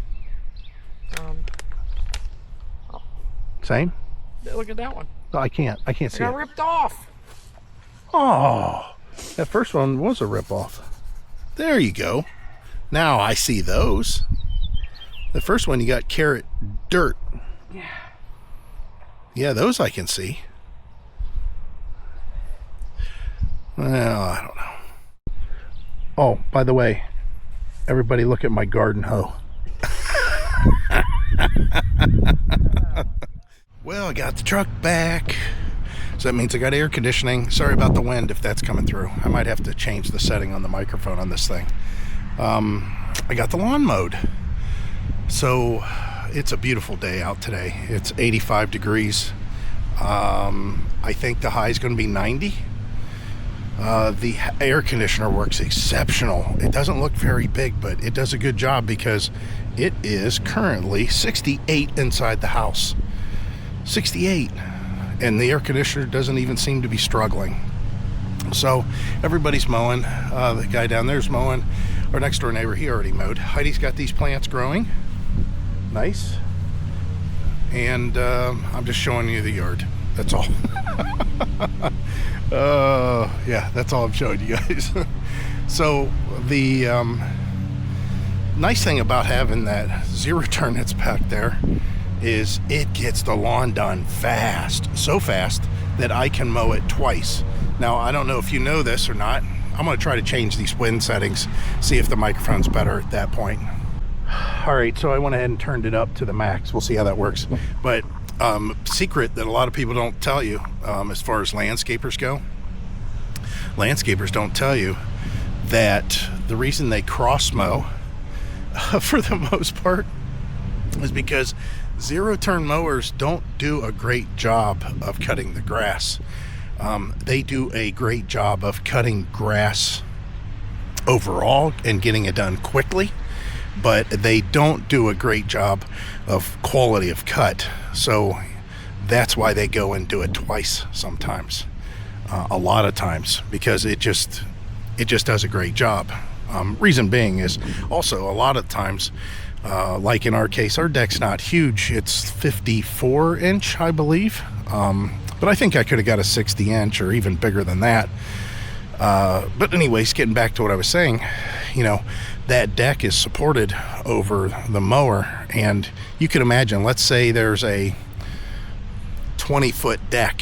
Same? Look at that one. No, I can't It see got it. ripped off. Oh, that first one was a ripoff. There you go. Now I see those. The first one you got carrot dirt. Yeah. Yeah, those I can see. Well, I don't know. Oh, by the way, everybody look at my garden hoe. Well, I got the truck back. So that means I got air conditioning. Sorry about the wind if that's coming through. I might have to change the setting on the microphone on this thing. I got the lawn mowed. So it's a beautiful day out today. It's 85 degrees. I think the high is going to be 90. The air conditioner works exceptional. It doesn't look very big, but it does a good job because it is currently 68 inside the house. 68. And the air conditioner doesn't even seem to be struggling. So everybody's mowing. The guy down there's mowing. Our next door neighbor, he already mowed. Heidi's got these plants growing. Nice. And I'm just showing you the yard. That's all. Yeah, that's all I'm showing you guys. So the nice thing about having that zero turn that's back there is it gets the lawn done fast. So fast that I can mow it twice. Now, I don't know if you know this or not. I'm going to try to change these wind settings, see if the microphone's better at that point. All right, so I went ahead and turned it up to the max. We'll see how that works. But secret that a lot of people don't tell you as far as landscapers go. Landscapers don't tell you that the reason they cross mow for the most part is because zero turn mowers don't do a great job of cutting the grass. They do a great job of cutting grass overall and getting it done quickly, but they don't do a great job of quality of cut. So that's why they go and do it twice sometimes, a lot of times, because it just does a great job. Reason being is also a lot of times, like in our case, our deck's not huge. It's 54 inch, I believe. But I think I could have got a 60 inch or even bigger than that. But anyways, getting back to what I was saying, you know, that deck is supported over the mower. And you can imagine, let's say there's a 20-foot deck,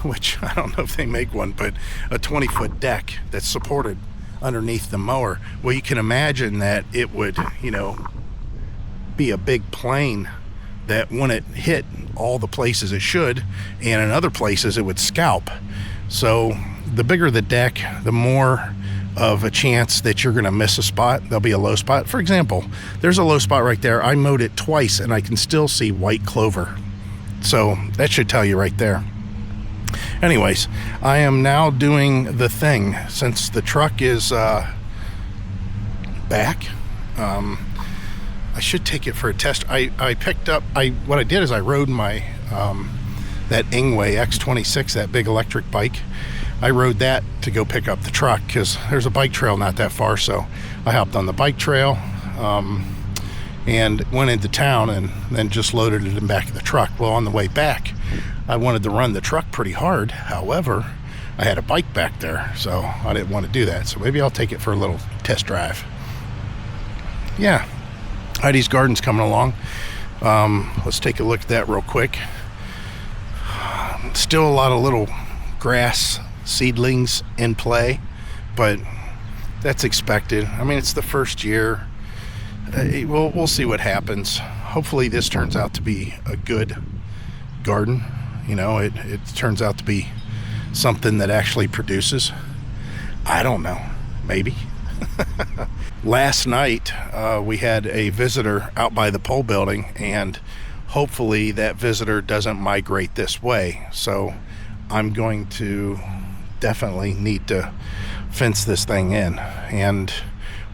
which I don't know if they make one, but a 20-foot deck that's supported underneath the mower. Well, you can imagine that it would, you know, be a big plane that when it hit all the places it should, and in other places it would scalp. So the bigger the deck, the more of a chance that you're going to miss a spot. There'll be a low spot. For example, there's a low spot right there. I mowed it twice and I can still see white clover. So that should tell you right there. Anyways, I am now doing the thing. Since the truck is back, I should take it for a test. I picked up, what I did is I rode my, that Ingway X26, that big electric bike. I rode that to go pick up the truck because there's a bike trail not that far. So I hopped on the bike trail and went into town and then just loaded it in the back of the truck. Well, on the way back, I wanted to run the truck pretty hard. However, I had a bike back there, so I didn't want to do that. So maybe I'll take it for a little test drive. Yeah. HEIDI's garden's coming along. Let's take a look at that real quick. Still a lot of little grass seedlings in play, but that's expected. I mean, it's the first year. We'll see what happens. Hopefully this turns out to be a good garden. You know, it turns out to be something that actually produces. I don't know. Maybe. Last night, we had a visitor out by the pole building, and hopefully that visitor doesn't migrate this way. So I'm going to definitely need to fence this thing in, and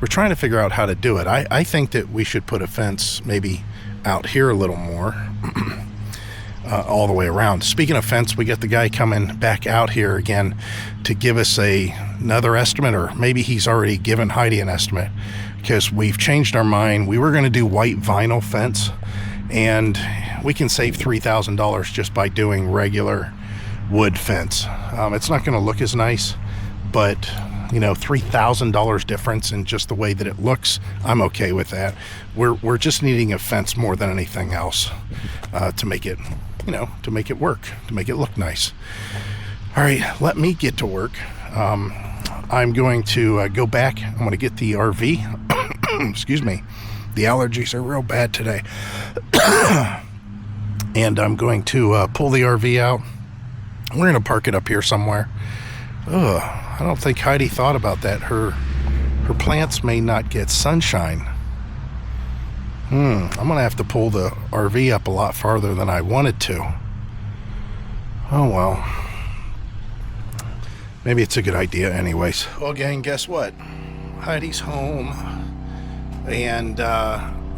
we're trying to figure out how to do it. I think that we should put a fence maybe out here a little more, all the way around. Speaking of fence, we got the guy coming back out here again to give us another estimate, or maybe he's already given HEIDI an estimate, because we've changed our mind. We were going to do white vinyl fence, and we can save $3,000 just by doing regular wood fence. It's not going to look as nice, but you know, $3,000 difference in just the way that it looks, I'm okay with that. We're just needing a fence more than anything else, to make it, you know, to make it work, to make it look nice. All right, let me get to work. I'm going to go back. I'm going to get the RV. Excuse me. The allergies are real bad today. And I'm going to pull the RV out. We're going to park it up here somewhere. I don't think HEIDI thought about that. Her plants may not get sunshine. I'm going to have to pull the RV up a lot farther than I wanted to. Oh well. maybe it's a good idea anyways. Well, gang, guess what? Heidi's home. And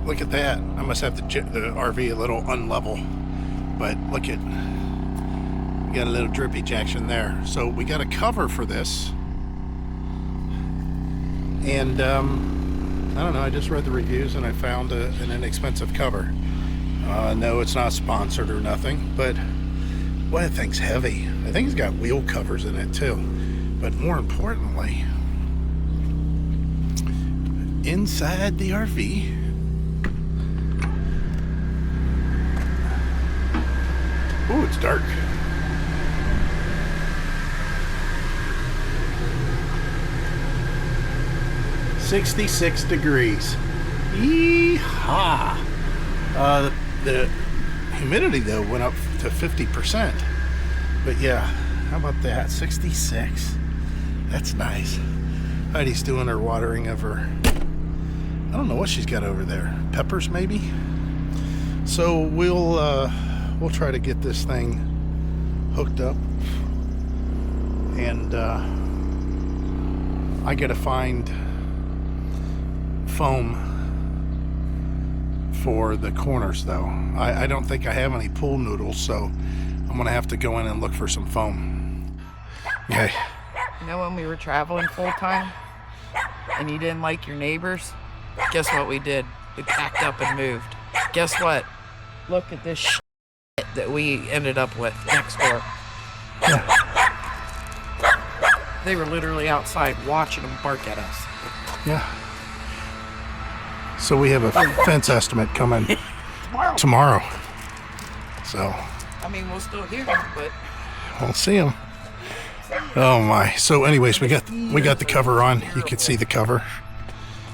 look at that. I must have the RV a little unlevel. But look at, we got a little drippage action there. So we got a cover for this. And I don't know, I just read the reviews and I found an inexpensive cover. No, it's not sponsored or nothing, but boy, that thing's heavy. I think it's got wheel covers in it too. But more importantly, inside the RV, ooh, it's dark. $66 degrees. Yee-haw. The humidity though went up to 50%. But yeah, how about that? 66. That's nice. Heidi's doing her watering of her, I don't know what she's got over there. Peppers maybe? So we'll try to get this thing hooked up. And I gotta find foam for the corners though. I don't think I have any pool noodles, so I'm gonna have to go in and look for some foam. Okay. You know when we were traveling full time and you didn't like your neighbors? Guess what we did? We packed up and moved. Guess what? Look at this shit that we ended up with next door. Yeah. They were literally outside watching them bark at us. Yeah. So we have a fence estimate coming tomorrow. So I mean, we'll still hear them, but we'll see them. Oh my. So anyways, we got the cover on. You can see the cover.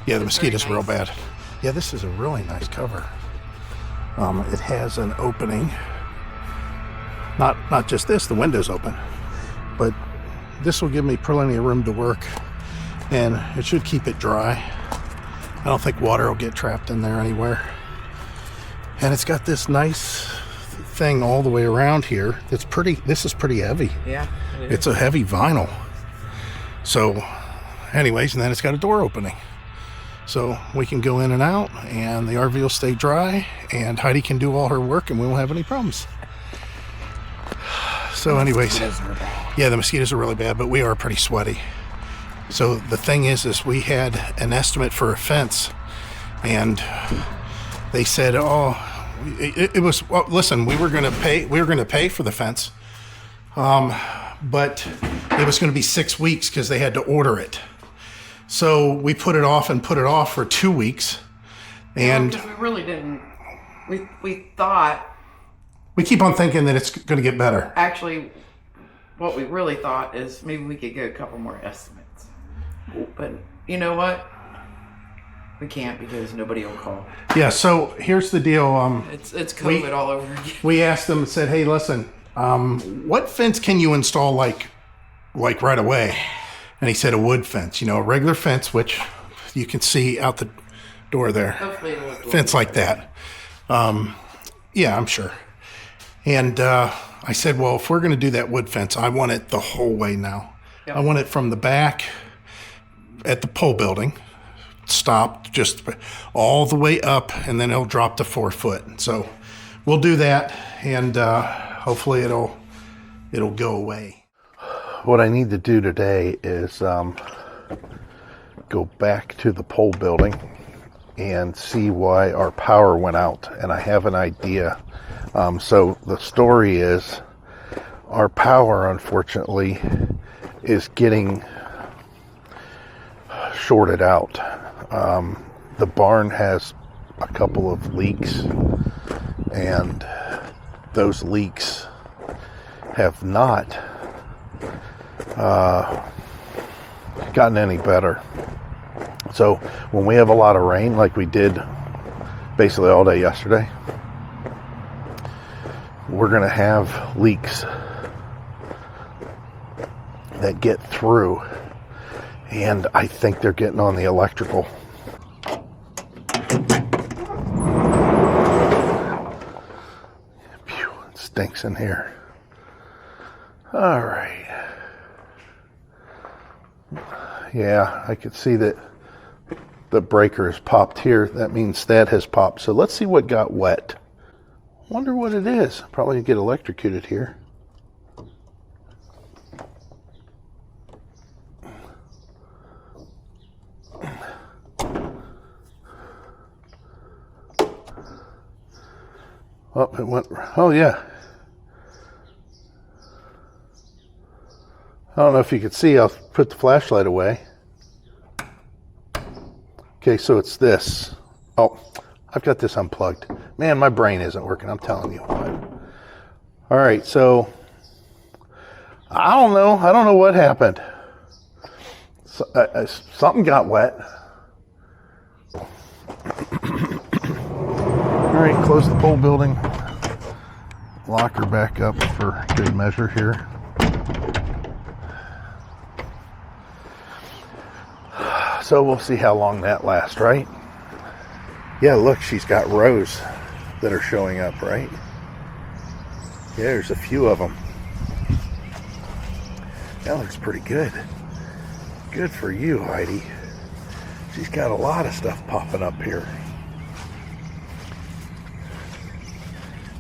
Yeah, the mosquitoes are real bad. Yeah, this is a really nice cover. It has an opening. Not just this, the window's open. But this will give me plenty of room to work, and it should keep it dry. I don't think water will get trapped in there anywhere. And it's got this nice thing all the way around here. That's pretty, this is pretty heavy. yeah, It's a heavy vinyl. So anyways, and then it's got a door opening. So we can go in and out, and the RV will stay dry, and Heidi can do all her work, and we won't have any problems. So anyways, yeah, the mosquitoes are really bad, but we are pretty sweaty. So the thing is we had an estimate for a fence, and they said, oh, it was, well, listen, we were going to pay for the fence, but it was going to be 6 weeks because they had to order it. So we put it off for 2 weeks, and because we really didn't. We thought, we keep on thinking that it's going to get better. actually, what we really thought is maybe we could get a couple more estimates. But you know what? We can't because nobody will call. Yeah. So here's the deal. It's COVID all over again. We asked them and said, hey, listen, what fence can you install like right away? And he said a wood fence, a regular fence, which you can see out the door there. Hopefully it'll look Fence like that. Yeah, I'm sure. And I said, well, if we're going to do that wood fence, I want it the whole way now. Yep. I want it from the back at the pole building, stopped just all the way up, and then it'll drop to 4 foot. So we'll do that, and hopefully it'll go away. What I need to do today is go back to the pole building and see why our power went out, and I have an idea. So the story is our power, unfortunately, is getting shorted out. The barn has a couple of leaks, and those leaks have not gotten any better. So when we have a lot of rain, like we did basically all day yesterday, we're going to have leaks that get through, and I think they're getting on the electrical. Phew, it stinks in here. All right. Yeah, I could see that the breaker has popped here. That means that has popped. So let's see what got wet. Wonder what it is. Probably get electrocuted here. Oh, it went. Oh, yeah. I don't know if you could see. I'll put the flashlight away. Okay, so it's this. Oh, I've got this unplugged. Man, my brain isn't working, I'm telling you. All right, so I don't know. I don't know what happened. Something got wet. All right, close the pole building. Lock her back up for good measure here. So we'll see how long that lasts, right? Yeah, look, she's got rows that are showing up, right? Yeah, there's a few of them. That looks pretty good. Good for you, Heidi. She's got a lot of stuff popping up here.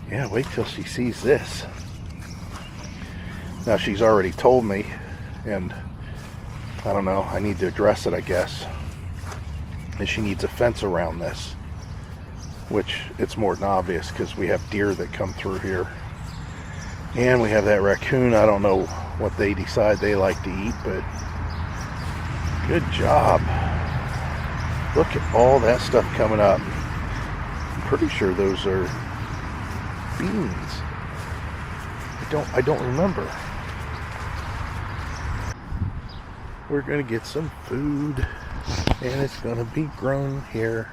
Yeah, wait till she sees this. Now, she's already told me, and I don't know, I need to address it, I guess. And she needs a fence around this, which it's more than obvious because we have deer that come through here. And we have that raccoon. I don't know what they decide they like to eat, but good job. Look at all that stuff coming up. I'm pretty sure those are beans. I don't remember. We're gonna get some food, and it's gonna be grown here.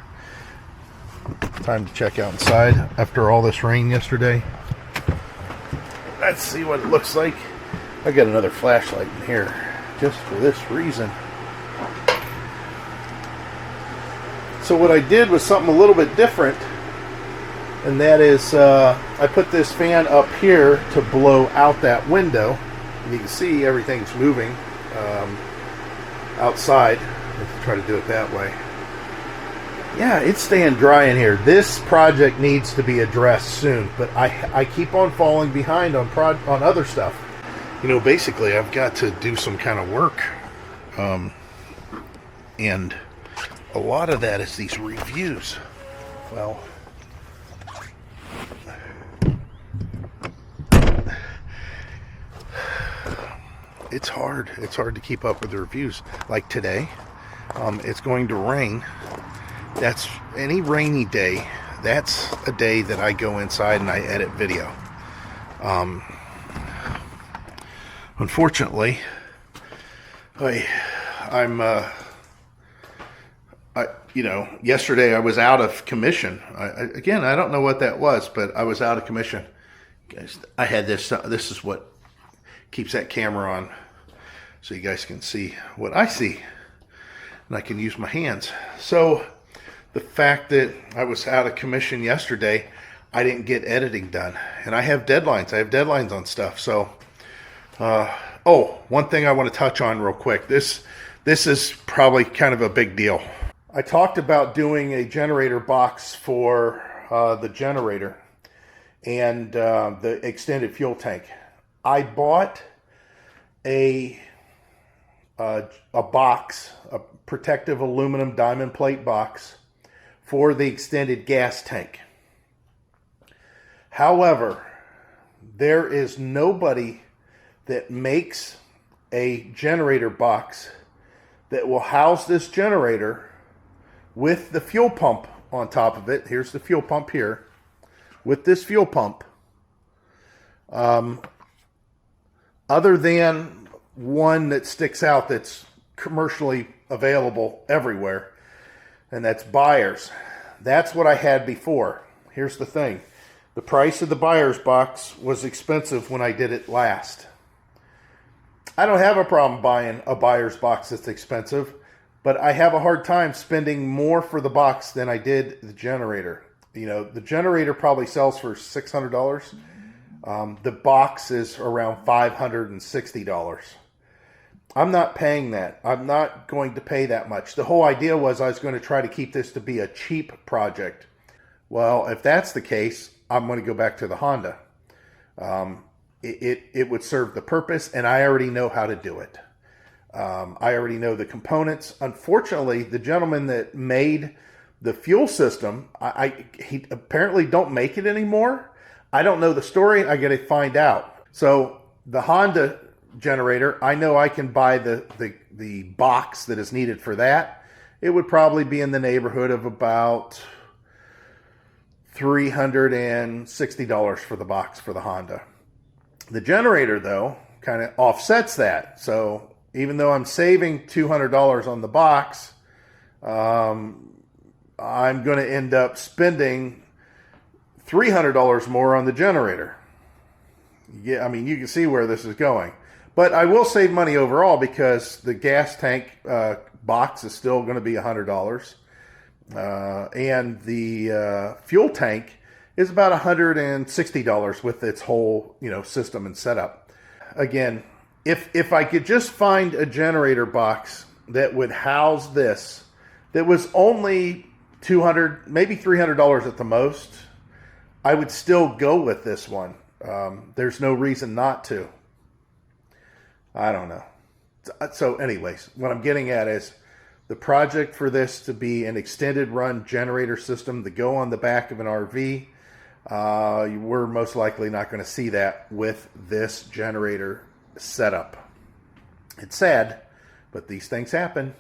Time to check out inside after all this rain yesterday. Let's see what it looks like. I got another flashlight in here just for this reason. So what I did was something a little bit different, and that is I put this fan up here to blow out that window. And you can see everything's moving outside. Let's try to do it that way. Yeah, it's staying dry in here. This project needs to be addressed soon, but I keep on falling behind on other stuff. You know, basically, I've got to do some kind of work, and a lot of that is these reviews. Well, it's hard. It's hard to keep up with the reviews. Like today, it's going to rain. That's any rainy day. That's a day that I go inside and I edit video. Unfortunately, yesterday I was out of commission. Again, I don't know what that was, but I was out of commission. Guys, I had this. This is what keeps that camera on, so you guys can see what I see, and I can use my hands. So the fact that I was out of commission yesterday, I didn't get editing done, and I have deadlines. I have deadlines on stuff. So, one thing I want to touch on real quick. This is probably kind of a big deal. I talked about doing a generator box for the generator and the extended fuel tank. I bought a box, a protective aluminum diamond plate box for the extended gas tank. However, there is nobody that makes a generator box that will house this generator with the fuel pump on top of it. Here's the fuel pump here. With this fuel pump, other than one that sticks out that's commercially available everywhere, and that's Buyers. That's what I had before. Here's the thing. The price of the Buyers box was expensive when I did it last. I don't have a problem buying a Buyers box that's expensive, but I have a hard time spending more for the box than I did the generator. You know, the generator probably sells for $600. The box is around $560. I'm not paying that. I'm not going to pay that much. The whole idea was I was going to try to keep this to be a cheap project. Well, if that's the case, I'm going to go back to the Honda. It would serve the purpose, and I already know how to do it. I already know the components. Unfortunately, the gentleman that made the fuel system, he apparently don't make it anymore. I don't know the story. I got to find out. So the Honda generator, I know I can buy the box that is needed for that. It would probably be in the neighborhood of about $360 for the box for the Honda. The generator, though, kind of offsets that. So even though I'm saving $200 on the box, I'm going to end up spending $300 more on the generator. Yeah, I mean, you can see where this is going. But I will save money overall because the gas tank box is still going to be $100. And the fuel tank is about $160 with its whole, system and setup. Again, if I could just find a generator box that would house this, that was only $200, maybe $300 at the most, I would still go with this one. There's no reason not to. I don't know. So anyways, what I'm getting at is the project for this to be an extended run generator system to go on the back of an RV. We're most likely not going to see that with this generator setup. It's sad, but these things happen.